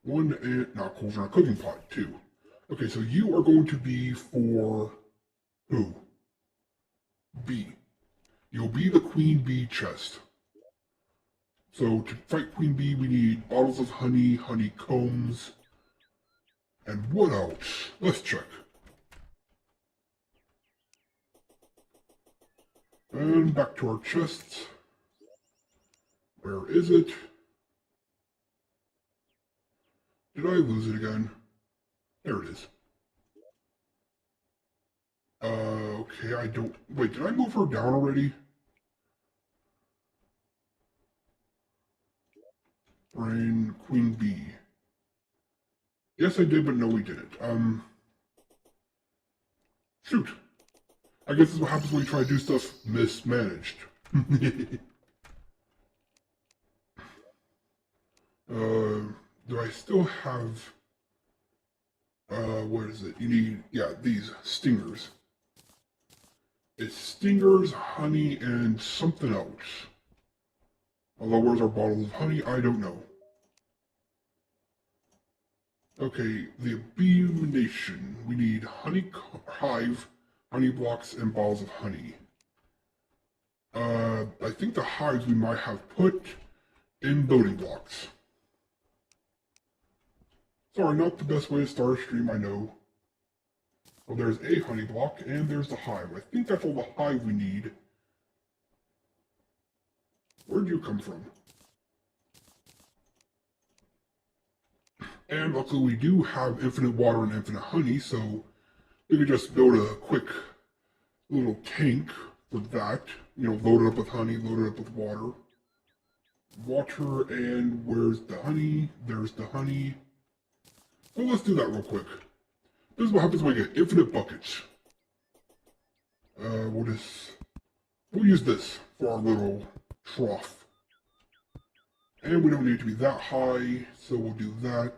1 and, not cauldron, a cooking pot, 2. Okay, so you are going to be for who? Bee. You'll be the Queen Bee chest. So to fight Queen Bee, we need bottles of honey, honeycombs, and what else? Let's check. And back to our chests. Where is it? Did I lose it again? There it is. Okay, I don't... Wait, did I move her down already? Brain, Queen Bee. Yes, I did, but no, we didn't. Shoot. I guess this is what happens when you try to do stuff mismanaged. Do I still have... what is it? You need, yeah, these stingers. It's stingers, honey, and something else. Although, where's our bottles of honey? I don't know. Okay, the abomination. We need honey hive, honey blocks, and balls of honey. I think the hives we might have put in building blocks. Sorry, not the best way to start a stream, I know. Well, there's a honey block, and there's the hive. I think that's all the hive we need. Where'd you come from? And luckily we do have infinite water and infinite honey, so we could just build a quick little tank for that. You know, load it up with honey, load it up with water. Water, and where's the honey? There's the honey. So let's do that real quick. This is what happens when we get infinite buckets. We'll use this for our little trough. And we don't need it to be that high, so we'll do that.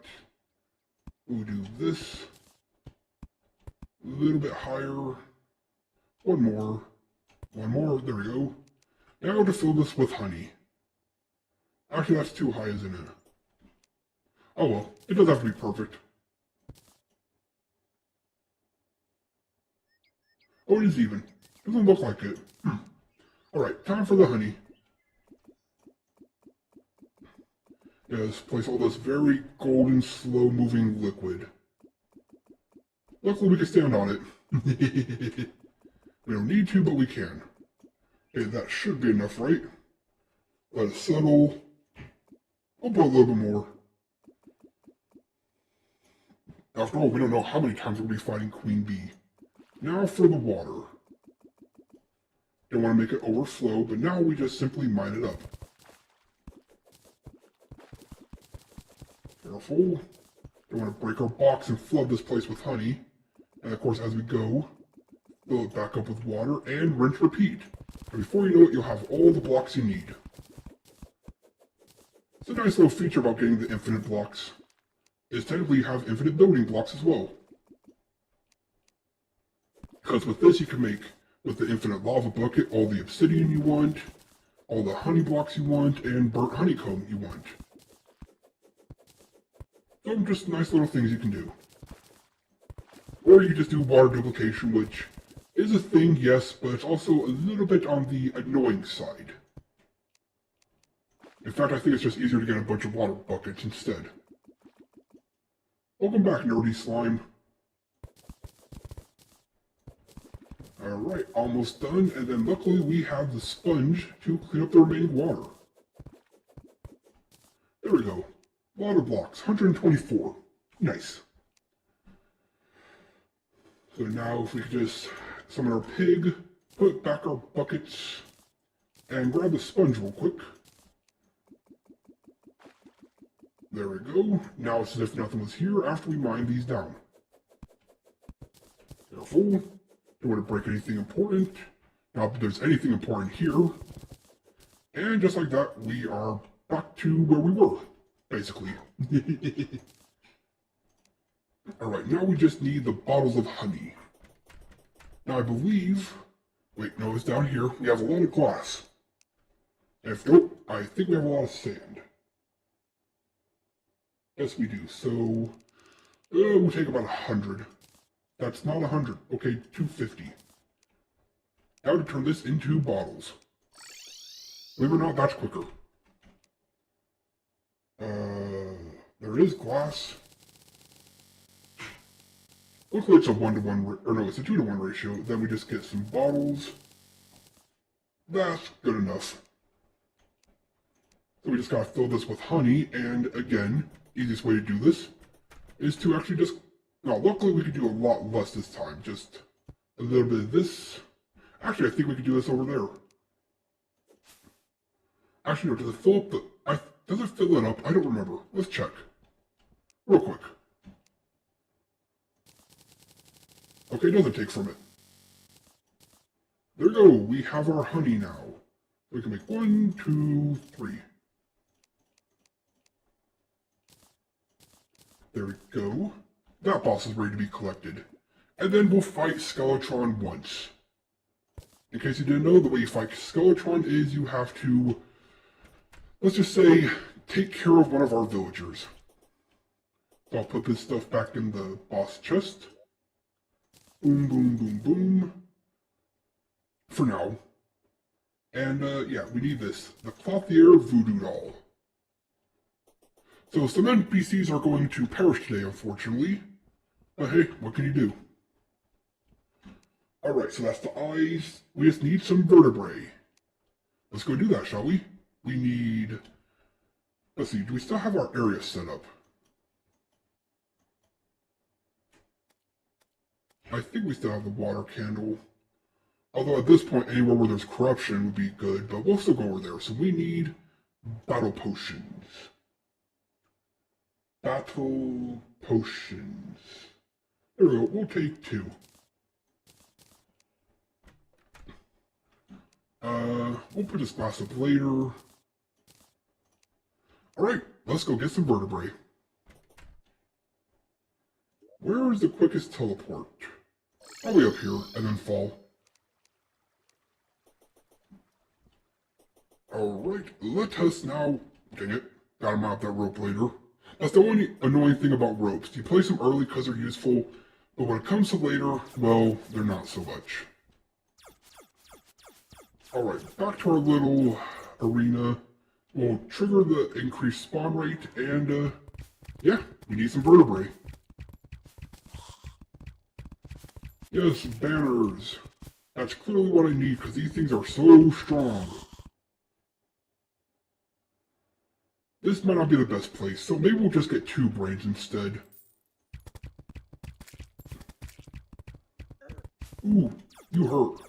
We'll do this. A little bit higher. One more, there we go. Now to fill this with honey. Actually, that's too high, isn't it? Oh well, it doesn't have to be perfect. Oh, it is even. Doesn't look like it. Alright, time for the honey. Yes, place all this very golden, slow-moving liquid. Luckily, we can stand on it. We don't need to, but we can. Okay, that should be enough, right? Let it settle. I'll put a little bit more. After all, we don't know how many times we'll be fighting Queen Bee. Now for the water. Don't want to make it overflow, but now we just simply mine it up. Careful. Don't want to break our box and flood this place with honey. And of course, as we go, fill it back up with water and rinse repeat. And before you know it, you'll have all the blocks you need. It's a nice little feature about getting the infinite blocks. Is technically you have infinite building blocks as well. Because with this you can make, with the infinite lava bucket, all the obsidian you want, all the honey blocks you want, and burnt honeycomb you want. So just nice little things you can do. Or you just do water duplication, which is a thing, yes, but it's also a little bit on the annoying side. In fact, I think it's just easier to get a bunch of water buckets instead. Welcome back, nerdy slime. Alright, almost done, and then luckily we have the sponge to clean up the remaining water. There we go. Water blocks, 124. Nice. So now if we could just summon our pig, put back our buckets, and grab the sponge real quick. There we go. Now it's as if nothing was here after we mine these down. Careful. Don't want to break anything important. Not that there's anything important here. And just like that, we are back to where we were, basically. Alright, now we just need the bottles of honey. Now I believe... Wait, no, it's down here. We have a lot of glass. If nope, I think we have a lot of sand. Yes, we do. So, we'll take about 100. That's not 100. Okay, 250. Now to turn this into bottles. Believe it or not, that's quicker. There is glass. Looks like it's a 1-to-1, or no, it's a 2-to-1 ratio. Then we just get some bottles. That's good enough. So we just gotta fill this with honey, and again, easiest way to do this is to actually just... Now, luckily we could do a lot less this time. Just a little bit of this. Actually, I think we could do this over there. Actually, no, does it fill up the... Does it fill it up? I don't remember. Let's check. Real quick. Okay, it doesn't take from it. There we go. We have our honey now. We can make 1, 2, 3. There we go. That boss is ready to be collected. And then we'll fight Skeletron once. In case you didn't know, the way you fight Skeletron is you have to, let's just say, take care of one of our villagers. So I'll put this stuff back in the boss chest. Boom, boom, boom, boom. For now. And, yeah, we need this. The Clothier Voodoo Doll. So some NPCs are going to perish today, unfortunately. But hey, what can you do? Alright, so that's the eyes. We just need some vertebrae. Let's go do that, shall we? We need... Let's see, do we still have our area set up? I think we still have the water candle. Although at this point, anywhere where there's corruption would be good, but we'll still go over there. So we need battle potions. Battle potions. There we go, we'll take 2. We'll put this glass up later. Alright, let's go get some vertebrae. Where is the quickest teleport? Probably up here, and then fall. Alright, let us now... Dang it, gotta mount that rope later. That's the only annoying thing about ropes. You place them early because they're useful, but when it comes to later, well, they're not so much. Alright, back to our little arena. We'll trigger the increased spawn rate, and, yeah, we need some vertebrae. Yes, banners. That's clearly what I need, because these things are so strong. This might not be the best place, so maybe we'll just get 2 brains instead. Ooh, you hurt.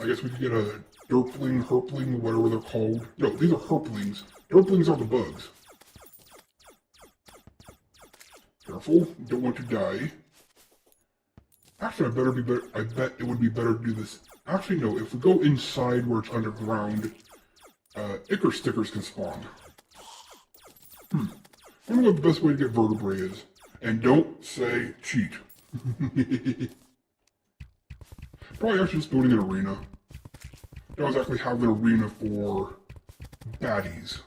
I guess we could get a derpling, herpling, whatever they're called. No, these are herplings. Derplings are the bugs. Careful, don't want to die. Actually, I bet it would be better to do this. Actually, no, if we go inside where it's underground, Ichor stickers can spawn. I wonder what the best way to get vertebrae is. And don't say cheat. Probably actually just building an arena. Don't exactly have an arena for baddies.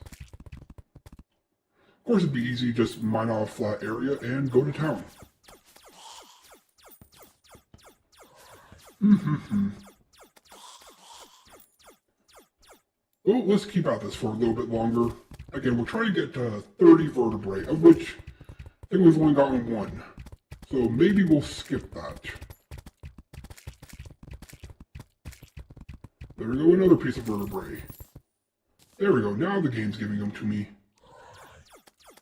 Of course it'd be easy, just mine out a flat area and go to town. Well, let's keep at this for a little bit longer. Again, we're trying to get 30 vertebrae, of which I think we've only gotten 1. So maybe we'll skip that. There we go, another piece of vertebrae. There we go, now the game's giving them to me.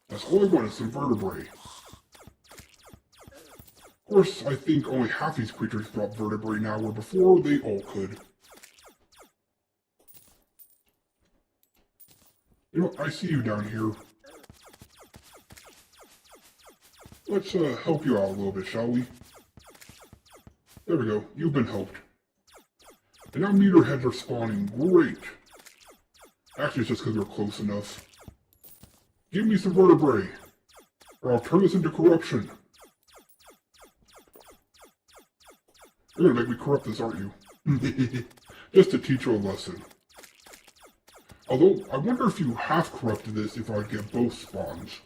That's all I want is some vertebrae. Of course, I think only half these creatures drop vertebrae now, where before they all could. You know, I see you down here. Let's help you out a little bit, shall we? There we go, you've been helped. And now meter heads are spawning, great! Actually, it's just because we're close enough. Give me some vertebrae, or I'll turn this into corruption. You're gonna make me corrupt this, aren't you? Just to teach you a lesson. Although, I wonder if you half corrupted this if I'd get both spawns.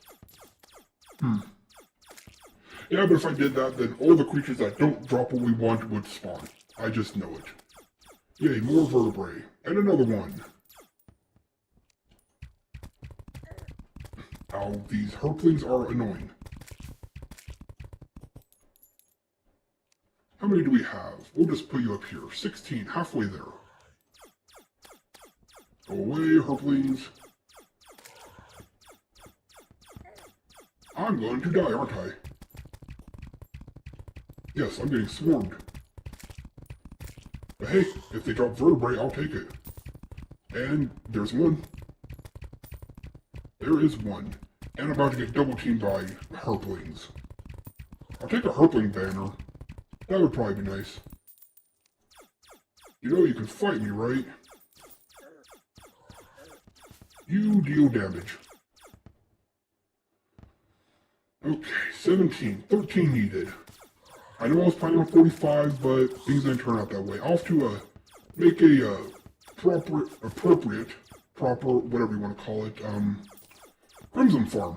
Yeah, but if I did that, then all the creatures that don't drop what we want would spawn. I just know it. Yay, more vertebrae. And another one. Ow, these herplings are annoying. How many do we have? We'll just put you up here. 16, halfway there. Go away, herplings. I'm going to die, aren't I? Yes, I'm getting swarmed. But hey, if they drop vertebrae, I'll take it. And there's one. There is one. And I'm about to get double teamed by herplings. I'll take a herpling banner. That would probably be nice. You know you can fight me, right? You deal damage. Okay, 17. 13 needed. I know I was planning on 45, but things didn't turn out that way. I'll have to make a appropriate, whatever you want to call it, Crimson Farm.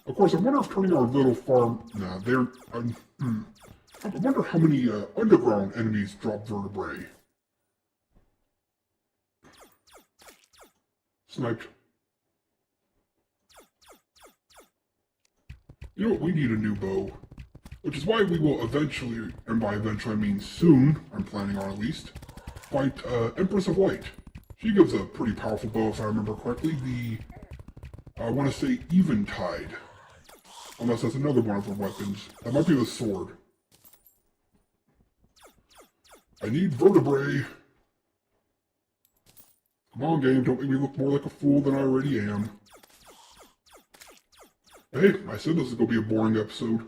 Of course, I wonder if turning our little farm... Nah, they're... I wonder how many underground enemies drop vertebrae. Sniped. You know what, we need a new bow. Which is why we will eventually, and by eventually I mean soon, I'm planning on at least, fight Empress of Light. She gives a pretty powerful bow if I remember correctly, I want to say Eventide. Unless that's another one of her weapons. That might be the sword. I need vertebrae. Come on, game, don't make me look more like a fool than I already am. Hey, I said this is going to be a boring episode.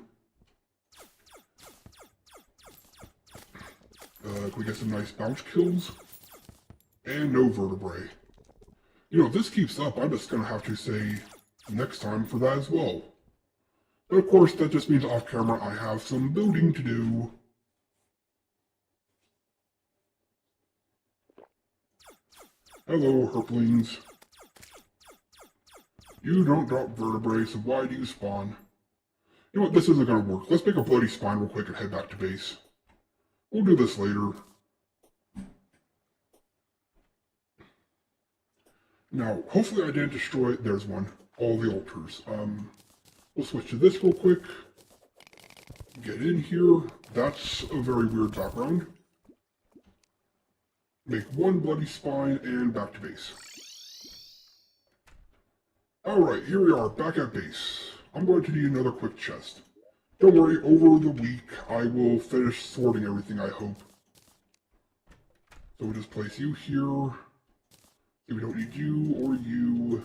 Can we get some nice bounce kills? And no vertebrae. You know, if this keeps up, I'm just going to have to say next time for that as well. But of course, that just means off camera I have some building to do. Hello, herplings. You don't drop vertebrae, so why do you spawn? You know what, this isn't going to work. Let's make a bloody spine real quick and head back to base. We'll do this later. Now, hopefully I didn't destroy, there's one, all the altars. We'll switch to this real quick. Get in here. That's a very weird background. Make one bloody spine and back to base. Alright, here we are, back at base. I'm going to need another quick chest. Don't worry, over the week I will finish sorting everything, I hope. So we'll just place you here. We don't need you or you.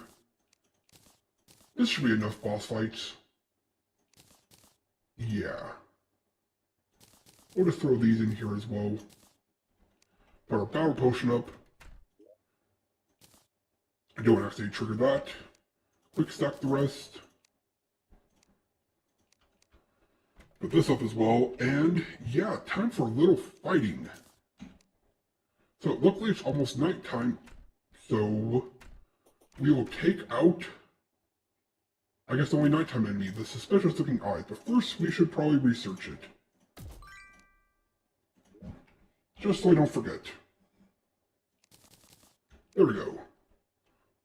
This should be enough boss fights. Yeah. We'll just throw these in here as well. Put our battle potion up. I don't actually trigger that. Quick stack the rest. Put this up as well. And yeah, time for a little fighting. So luckily it's almost nighttime. So we will take out, I guess, the only nighttime enemy, the suspicious looking eye. But first we should probably research it. Just so I don't forget. There we go.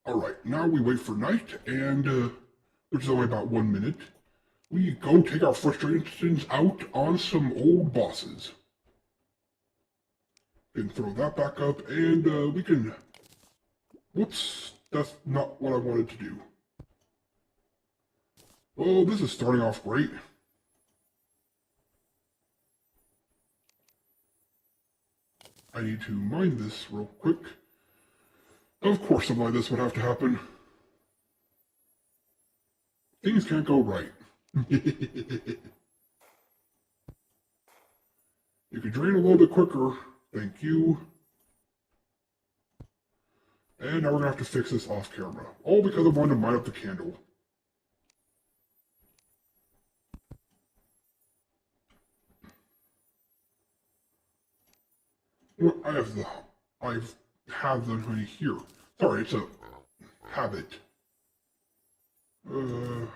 Alright, now we wait for night, and, which is only about 1 minute. We go take our frustrations out on some old bosses. Can throw that back up, and, we can... Whoops, that's not what I wanted to do. Well, this is starting off great. I need to mine this real quick. Of course something like this would have to happen. Things can't go right. You can drain a little bit quicker. Thank you. And now we're going to have to fix this off camera. All because I wanted to mine up the candle. Well, I have the honey here. Sorry, it's a habit. There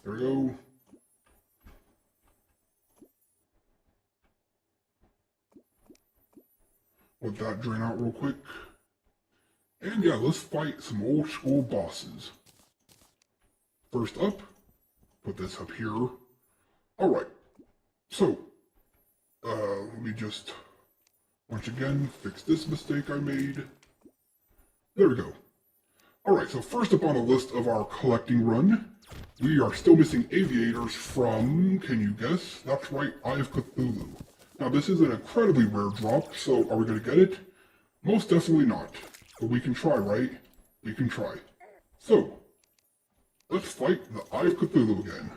we go. Let that drain out real quick. And yeah, let's fight some old school bosses. First up, put this up here. Alright, so, let me just, once again, fix this mistake I made. There we go. Alright, so first up on the list of our collecting run, we are still missing aviators from, can you guess? That's right, Eye of Cthulhu. Now this is an incredibly rare drop, so are we going to get it? Most definitely not. But we can try, right? We can try. So, let's fight the Eye of Cthulhu again.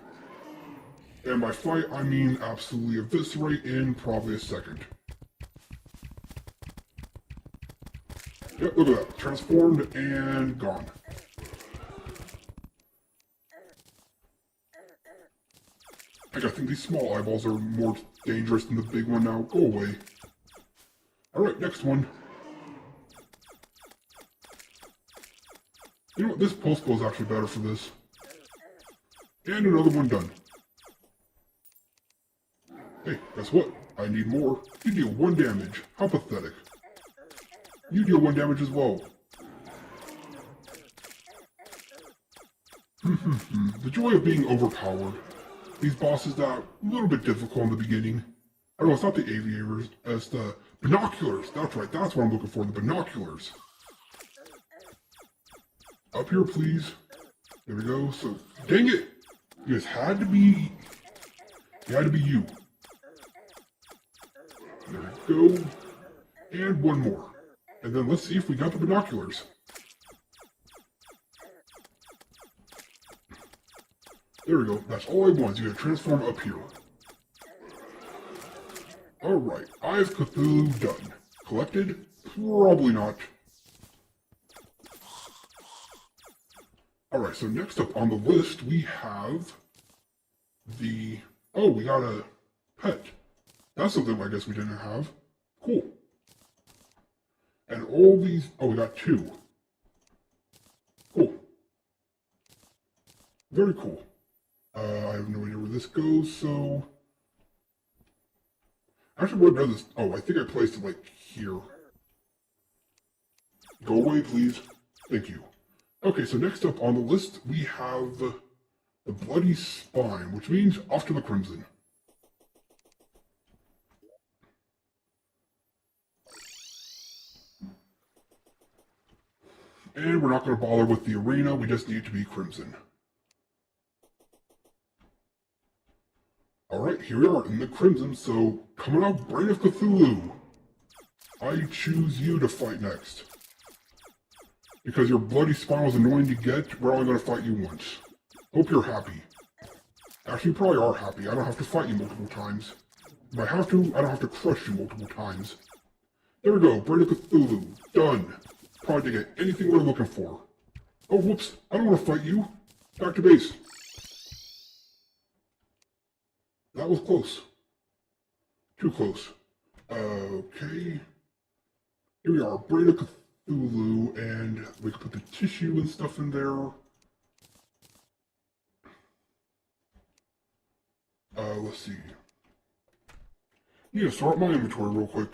And by fight, I mean absolutely eviscerate in probably a second. Yep, look at that. Transformed and gone. I think these small eyeballs are more dangerous than the big one now. Go away. Alright, next one. You know what, this pulse bow is actually better for this. And another one done. Hey, guess what? I need more. You deal 1 damage. How pathetic. You deal 1 damage as well. The joy of being overpowered. These bosses that are a little bit difficult in the beginning. I don't know, it's not the aviators, it's the binoculars. That's right, that's what I'm looking for, the binoculars. Up here, please. There we go. So, dang it! You guys had to be... It had to be you. There we go. And one more. And then let's see if we got the binoculars. There we go. That's all I want. You gotta transform up here. Alright. Eye of Cthulhu done. Collected? Probably not. Alright, so next up on the list we have the... Oh, we got a pet. That's something I guess we didn't have. Cool. And all these... Oh, we got 2. Cool. Very cool. I have no idea where this goes, so... Actually, where does this... Oh, I think I placed it, like, here. Go away, please. Thank you. Okay, so next up on the list, we have the Bloody Spine, which means off to the Crimson. And we're not going to bother with the arena, we just need to be Crimson. Alright, here we are in the Crimson, so coming up, Brain of Cthulhu. I choose you to fight next. Because your bloody spine was annoying to get, we're only going to fight you once. Hope you're happy. Actually, you probably are happy. I don't have to fight you multiple times. If I have to, I don't have to crush you multiple times. There we go, Brain of Cthulhu. Done. Probably didn't get anything we're looking for. Oh, whoops. I don't want to fight you. Back to base. That was close. Too close. Okay. Here we are, Brain of Cthulhu, and we can put the tissue and stuff in there. Let's see. Need to sort my inventory real quick.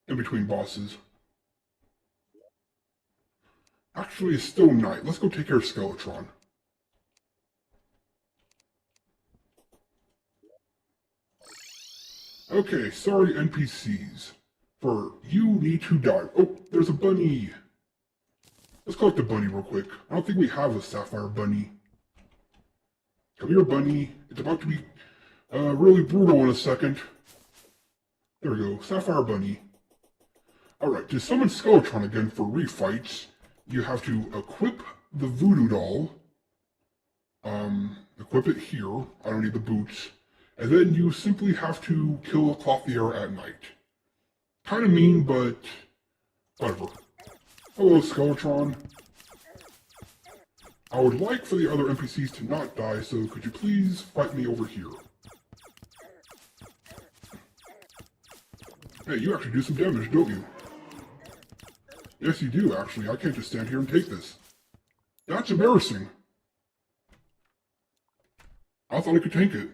In between bosses. Actually, it's still night. Let's go take care of Skeletron. Okay, sorry NPCs. For you need to die. Oh, there's a bunny. Let's collect the bunny real quick. I don't think we have a sapphire bunny. Come here, bunny. It's about to be really brutal in a second. There we go, sapphire bunny. Alright, to summon Skeletron again for refights, you have to equip the voodoo doll. Equip it here. I don't need the boots. And then you simply have to kill a Clothier at night. Kinda mean, but whatever. Hello, Skeletron. I would like for the other NPCs to not die, so could you please fight me over here? Hey, you actually do some damage, don't you? Yes, you do, actually. I can't just stand here and take this. That's embarrassing. I thought I could tank it.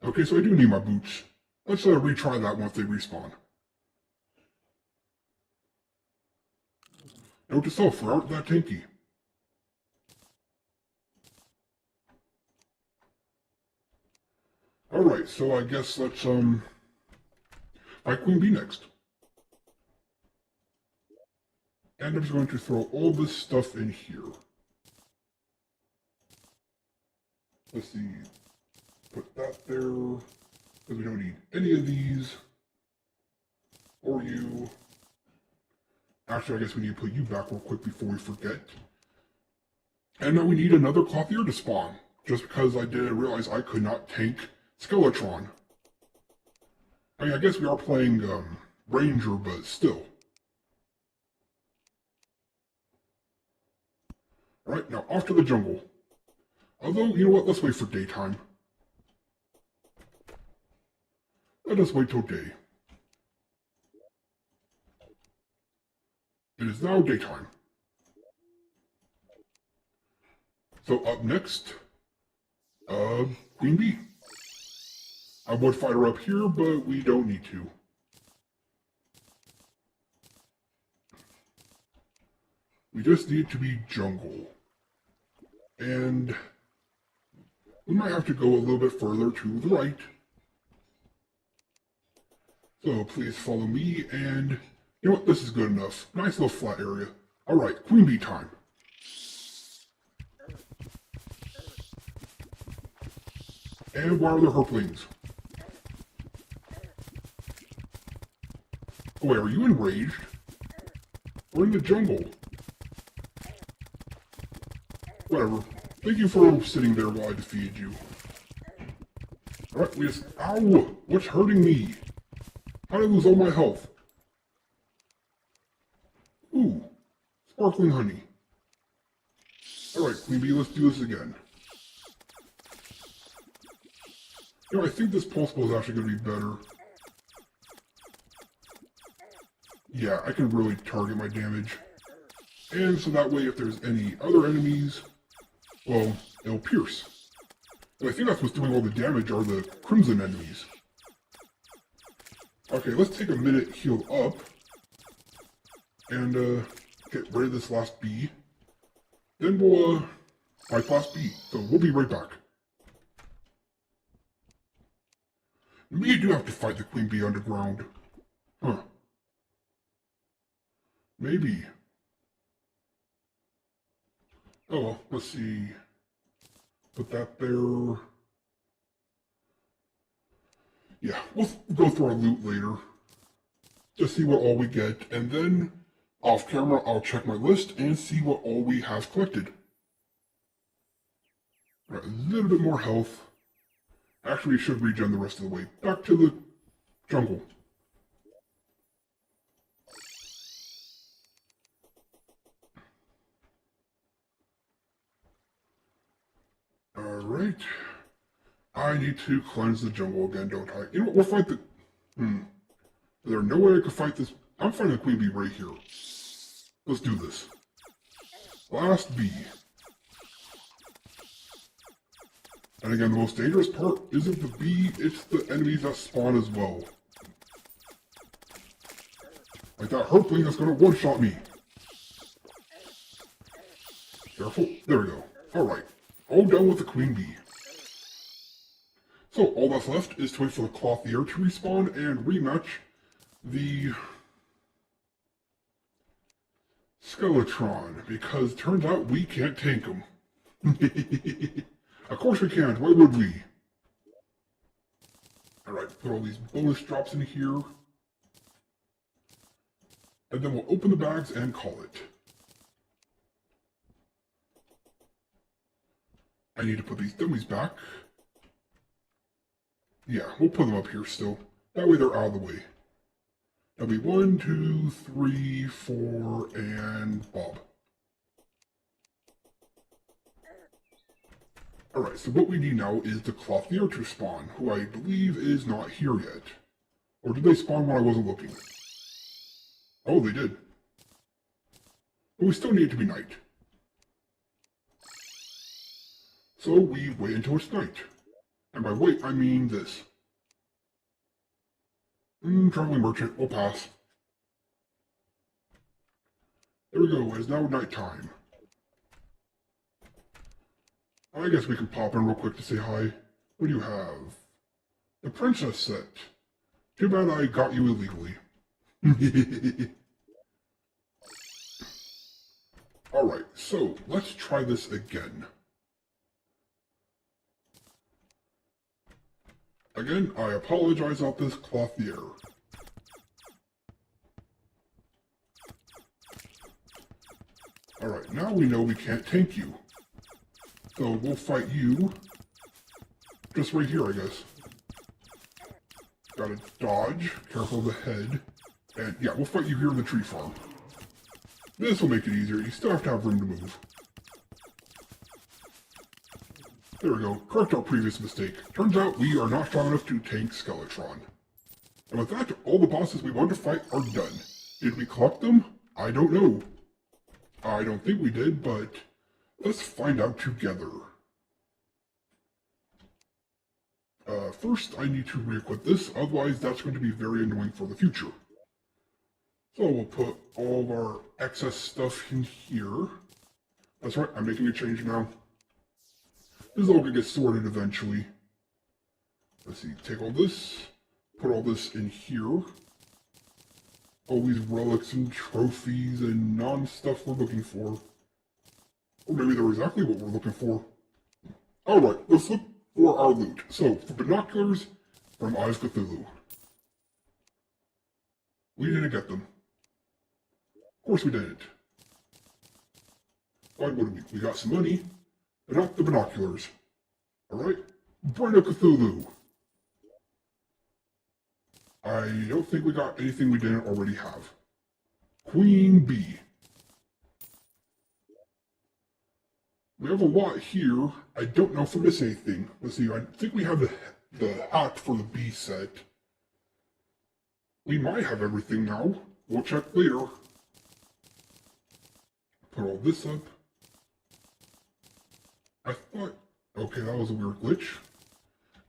Okay, so I do need my boots. Let's retry that once they respawn. Note to self, we aren't that tanky. Alright, so I guess let's, fight Queen Bee next. And I'm just going to throw all this stuff in here. Let's see. Put that there. Because we don't need any of these. Or you. Actually, I guess we need to put you back real quick before we forget. And now we need another Clothier to spawn, just because I didn't realize I could not tank Skeletron. I mean, I guess we are playing Ranger, but still. Alright, now off to the jungle. Although, you know what, let's wait for daytime. Let us wait till day. It is now daytime. So up next, Queen Bee. I would fight her up here, but we don't need to. We just need to be jungle. And we might have to go a little bit further to the right. So please follow me, and you know what, this is good enough. Nice little flat area. Alright, Queen Bee time. And where are the herplings? Oh wait, are you enraged? We're in the jungle. Whatever. Thank you for sitting there while I defeated you. Alright, we just... Ow! What's hurting me? How did I lose all my health? Ooh. Sparkling honey. Alright, Queen Bee, let's do this again. You know, I think this pulse bow is actually going to be better. Yeah, I can really target my damage. And so that way, if there's any other enemies, well, it'll pierce. And I think that's what's doing all the damage are the crimson enemies. Okay, let's take a minute, heal up, and get rid of this last bee. Then we'll bypass bee. So we'll be right back. Maybe you do have to fight the Queen Bee underground. Huh. Maybe. Oh well, let's see. Put that there. Yeah, we'll go through our loot later. Just see what all we get, and then off camera I'll check my list and see what all we have collected. Right, a little bit more health. Actually, we should regen the rest of the way. Back to the jungle. Alright. I need to cleanse the jungle again, don't I? You know what, we'll fight the... Is there no way I could fight this? I'm fighting the Queen Bee right here. Let's do this. Last bee. And again, the most dangerous part isn't the bee, it's the enemies that spawn as well. Like that herpling that's gonna one-shot me. Careful. There we go. Alright. All done with the Queen Bee. So, all that's left is to wait for the Clothier to respawn and rematch the Skeletron, because turns out we can't tank him. Of course we can't, why would we? Alright, put all these bonus drops in here. And then we'll open the bags and call it. I need to put these dummies back. Yeah, we'll put them up here still. That way they're out of the way. That'll be 1, 2, 3, 4, and Bob. Alright, so what we need now is the Clothier to spawn, who I believe is not here yet. Or did they spawn when I wasn't looking? Oh, they did. But we still need it to be night. So we wait until it's night. And by wait, I mean this. Traveling merchant, we'll pass. There we go, it's now nighttime. I guess we can pop in real quick to say hi. What do you have? The princess set. Too bad I got you illegally. Alright, so let's try this again. Again, I apologize about this Clothier. Alright, now we know we can't tank you. So we'll fight you just right here, I guess. Gotta dodge, careful of the head. And yeah, we'll fight you here in the tree farm. This will make it easier. You still have to have room to move. There we go. Correct our previous mistake. Turns out we are not strong enough to tank Skeletron. And with that, all the bosses we wanted to fight are done. Did we collect them? I don't know. I don't think we did, but let's find out together. First, I need to re-equip this, otherwise that's going to be very annoying for the future. So we'll put all of our excess stuff in here. That's right, I'm making a change now. This is all going to get sorted eventually. Let's see, take all this, put all this in here. All these relics and trophies and non-stuff we're looking for. Or maybe they're exactly what we're looking for. Alright, let's look for our loot. So, for binoculars, from Eyes Cthulhu. We didn't get them. Of course we didn't. Why wouldn't we? We got some money, but not the binoculars. Alright? Brain of Cthulhu. I don't think we got anything we didn't already have. Queen Bee. We have a lot here. I don't know if we miss anything. Let's see, I think we have the hat for the bee set. We might have everything now. We'll check later. Put all this up. I thought, okay, that was a weird glitch.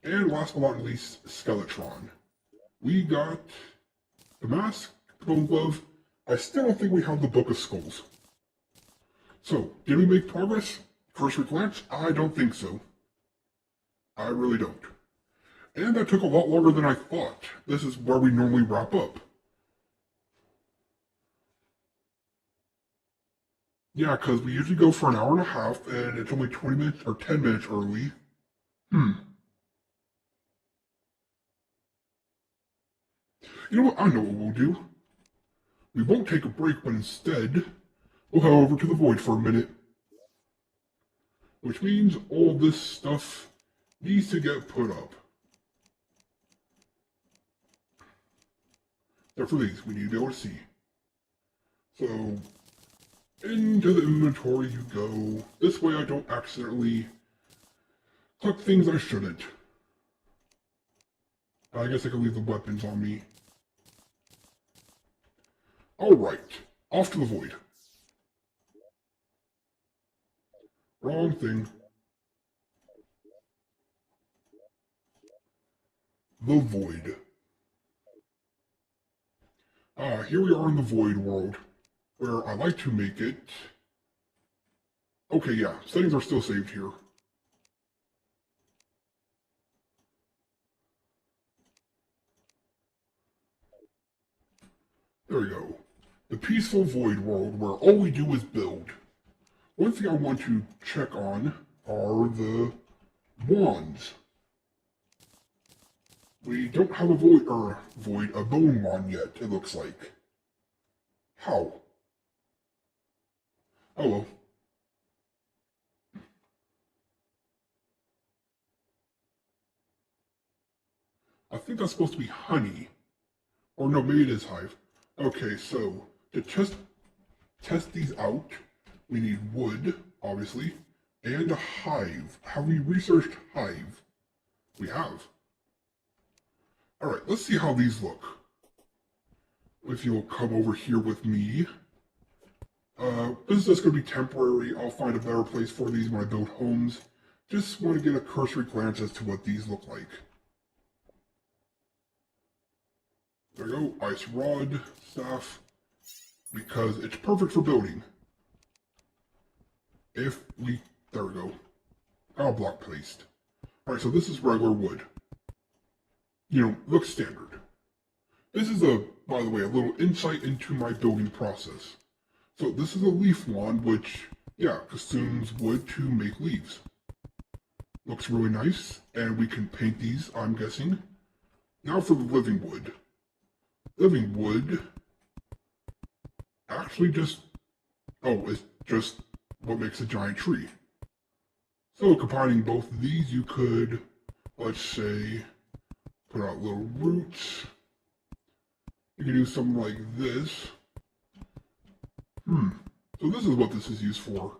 And last but not least, Skeletron. We got the mask, bone glove. I still don't think we have the Book of Skulls. So, did we make progress? Cursory glance? I don't think so. I really don't. And that took a lot longer than I thought. This is where we normally wrap up. Yeah, because we usually go for an hour and a half, and it's only 20 minutes or 10 minutes early. You know what? I know what we'll do. We won't take a break, but instead, we'll head over to the Void for a minute. Which means all this stuff needs to get put up. Except for these, we need to be able to see. So, into the inventory you go. This way I don't accidentally click things I shouldn't. I guess I can leave the weapons on me. Alright, off to the Void. Wrong thing. The Void. Here we are in the Void world, where I like to make it... Okay, yeah, settings are still saved here. There we go. The peaceful Void world, where all we do is build. One thing I want to check on are the wands. We don't have a a bone wand yet, it looks like. How? Oh well. I think that's supposed to be honey. Or no, maybe it is hive. Okay, so to test these out, we need wood, obviously, and a hive. Have we researched hive? We have. Alright, let's see how these look. If you'll come over here with me. This is just going to be temporary. I'll find a better place for these when I build homes. Just want to get a cursory glance as to what these look like. There we go, ice rod, staff, because it's perfect for building. There we go. Our block placed. Alright, so this is regular wood. You know, looks standard. This is by the way, a little insight into my building process. So this is a leaf wand, which, yeah, consumes wood to make leaves. Looks really nice, and we can paint these, I'm guessing. Now for the living wood. Living wood actually it's just what makes a giant tree. So combining both of these, you could, let's say, put out little roots. You could do something like this. So this is what this is used for.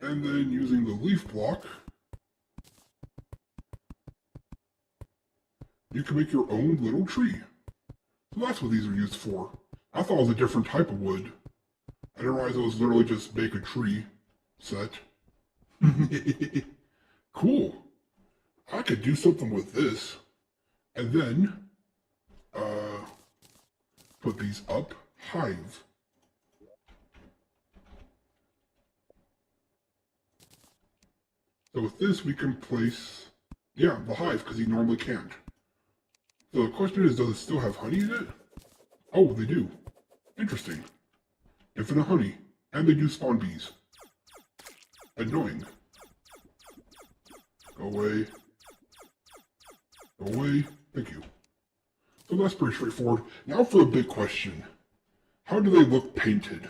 And then using the leaf block, you can make your own little tree. So that's what these are used for. I thought it was a different type of wood. I didn't realize it was literally just make a tree set. Cool. I could do something with this. And then, put these up. Hive. So with this, we can place, yeah, the hive, because you normally can't. So the question is, does it still have honey in it? Oh, they do. Interesting. Infinite honey. And they do spawn bees. Annoying. Go away. Go away. Thank you. So that's pretty straightforward. Now for the big question. How do they look painted?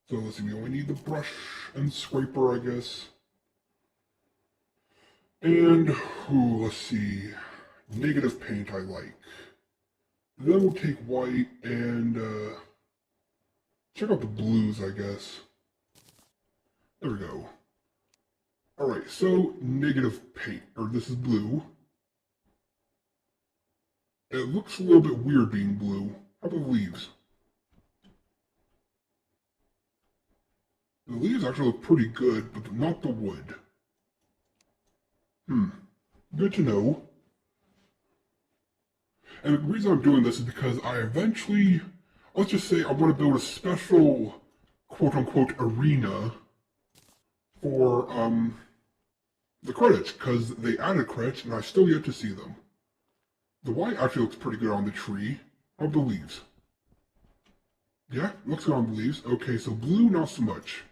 So let's see, we only need the brush and scraper, I guess. And, let's see. Negative paint I like. Then we'll take white and, check out the blues, I guess. There we go. Alright, so negative paint, or this is blue. It looks a little bit weird being blue. How about the leaves? The leaves actually look pretty good, but not the wood. Good to know. And the reason I'm doing this is because I eventually, let's just say I want to build a special quote-unquote arena for, the credits, because they added credits and I still yet to see them. The white actually looks pretty good on the tree. How about the leaves? Yeah, looks good on the leaves. Okay, so blue, not so much.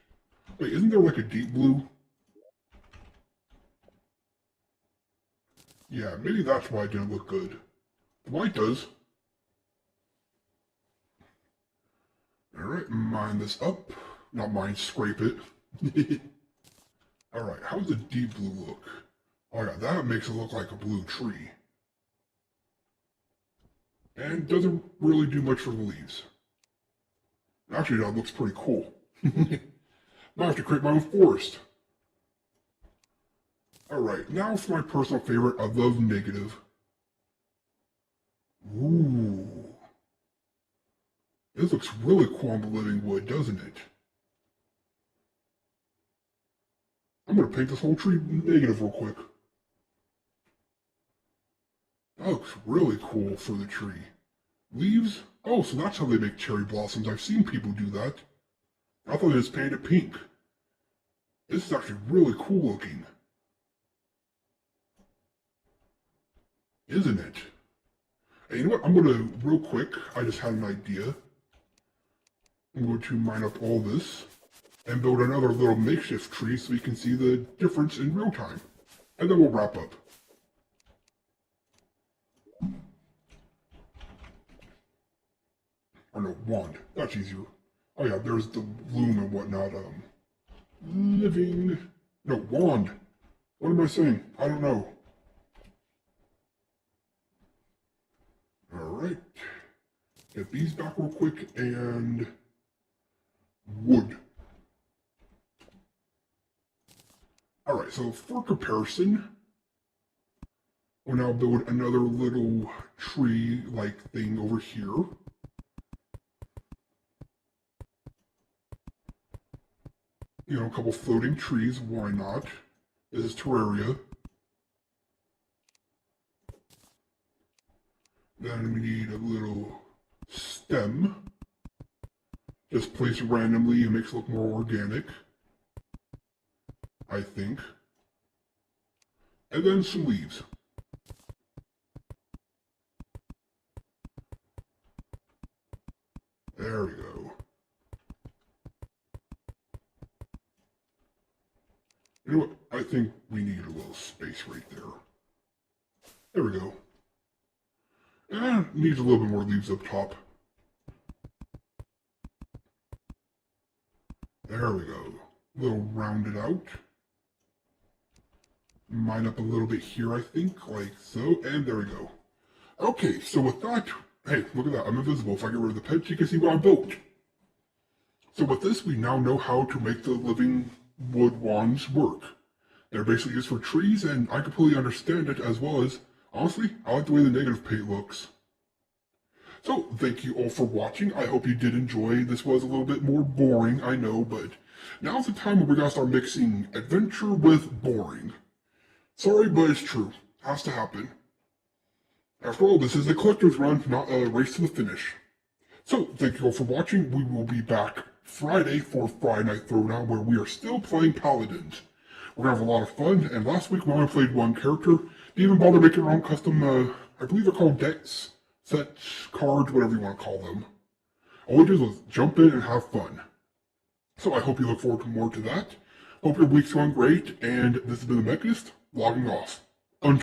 Wait, isn't there like a deep blue? Yeah, maybe that's why it didn't look good. The white does. Alright, mine this up. Not mine, scrape it. Alright, how does the deep blue look? Oh yeah, that makes it look like a blue tree. And doesn't really do much for the leaves. Actually, that looks pretty cool. Might have to create my own forest. Alright, now for my personal favorite, I love negative. Ooh. This looks really cool on the living wood, doesn't it? I'm gonna paint this whole tree negative real quick. That looks really cool for the tree. Leaves? Oh, so that's how they make cherry blossoms. I've seen people do that. I thought they just painted it pink. This is actually really cool looking. Isn't it? And you know what? I'm gonna, real quick, I just had an idea. I'm going to mine up all this and build another little makeshift tree so we can see the difference in real time. And then we'll wrap up. Or no, wand. That's easier. Oh yeah, there's the loom and whatnot. Living... No, wand. What am I saying? I don't know. Alright. Get these back real quick and... wood. Alright, so for comparison, we'll now build another little tree-like thing over here. You know, a couple floating trees, why not? This is Terraria. Then we need a little stem. Just placed randomly, it makes it look more organic. I think. And then some leaves. There we go. You know what? I think we need a little space right there. There we go. And needs a little bit more leaves up top. There we go. A little rounded out. Mine up a little bit here, I think, like so, and there we go. Okay, so with that, hey, look at that, I'm invisible. If I get rid of the pets, you can see what I built. So with this, we now know how to make the living wood wands work. They're basically used for trees, and I completely understand it, as well as, honestly, I like the way the negative paint looks. So, thank you all for watching. I hope you did enjoy. This was a little bit more boring, I know, but now's the time when we're going to start mixing adventure with boring. Sorry, but it's true. Has to happen. After all, this is a collector's run, not a race to the finish. So, thank you all for watching. We will be back Friday for Friday Night Throwdown, where we are still playing Paladins. We're going to have a lot of fun, and last week we only played one character. Didn't even bother making our own custom, I believe they're called decks, sets, cards, whatever you want to call them. All we did was jump in and have fun. So I hope you look forward to more to that. Hope your week's going great, and this has been the Mechanist, logging off.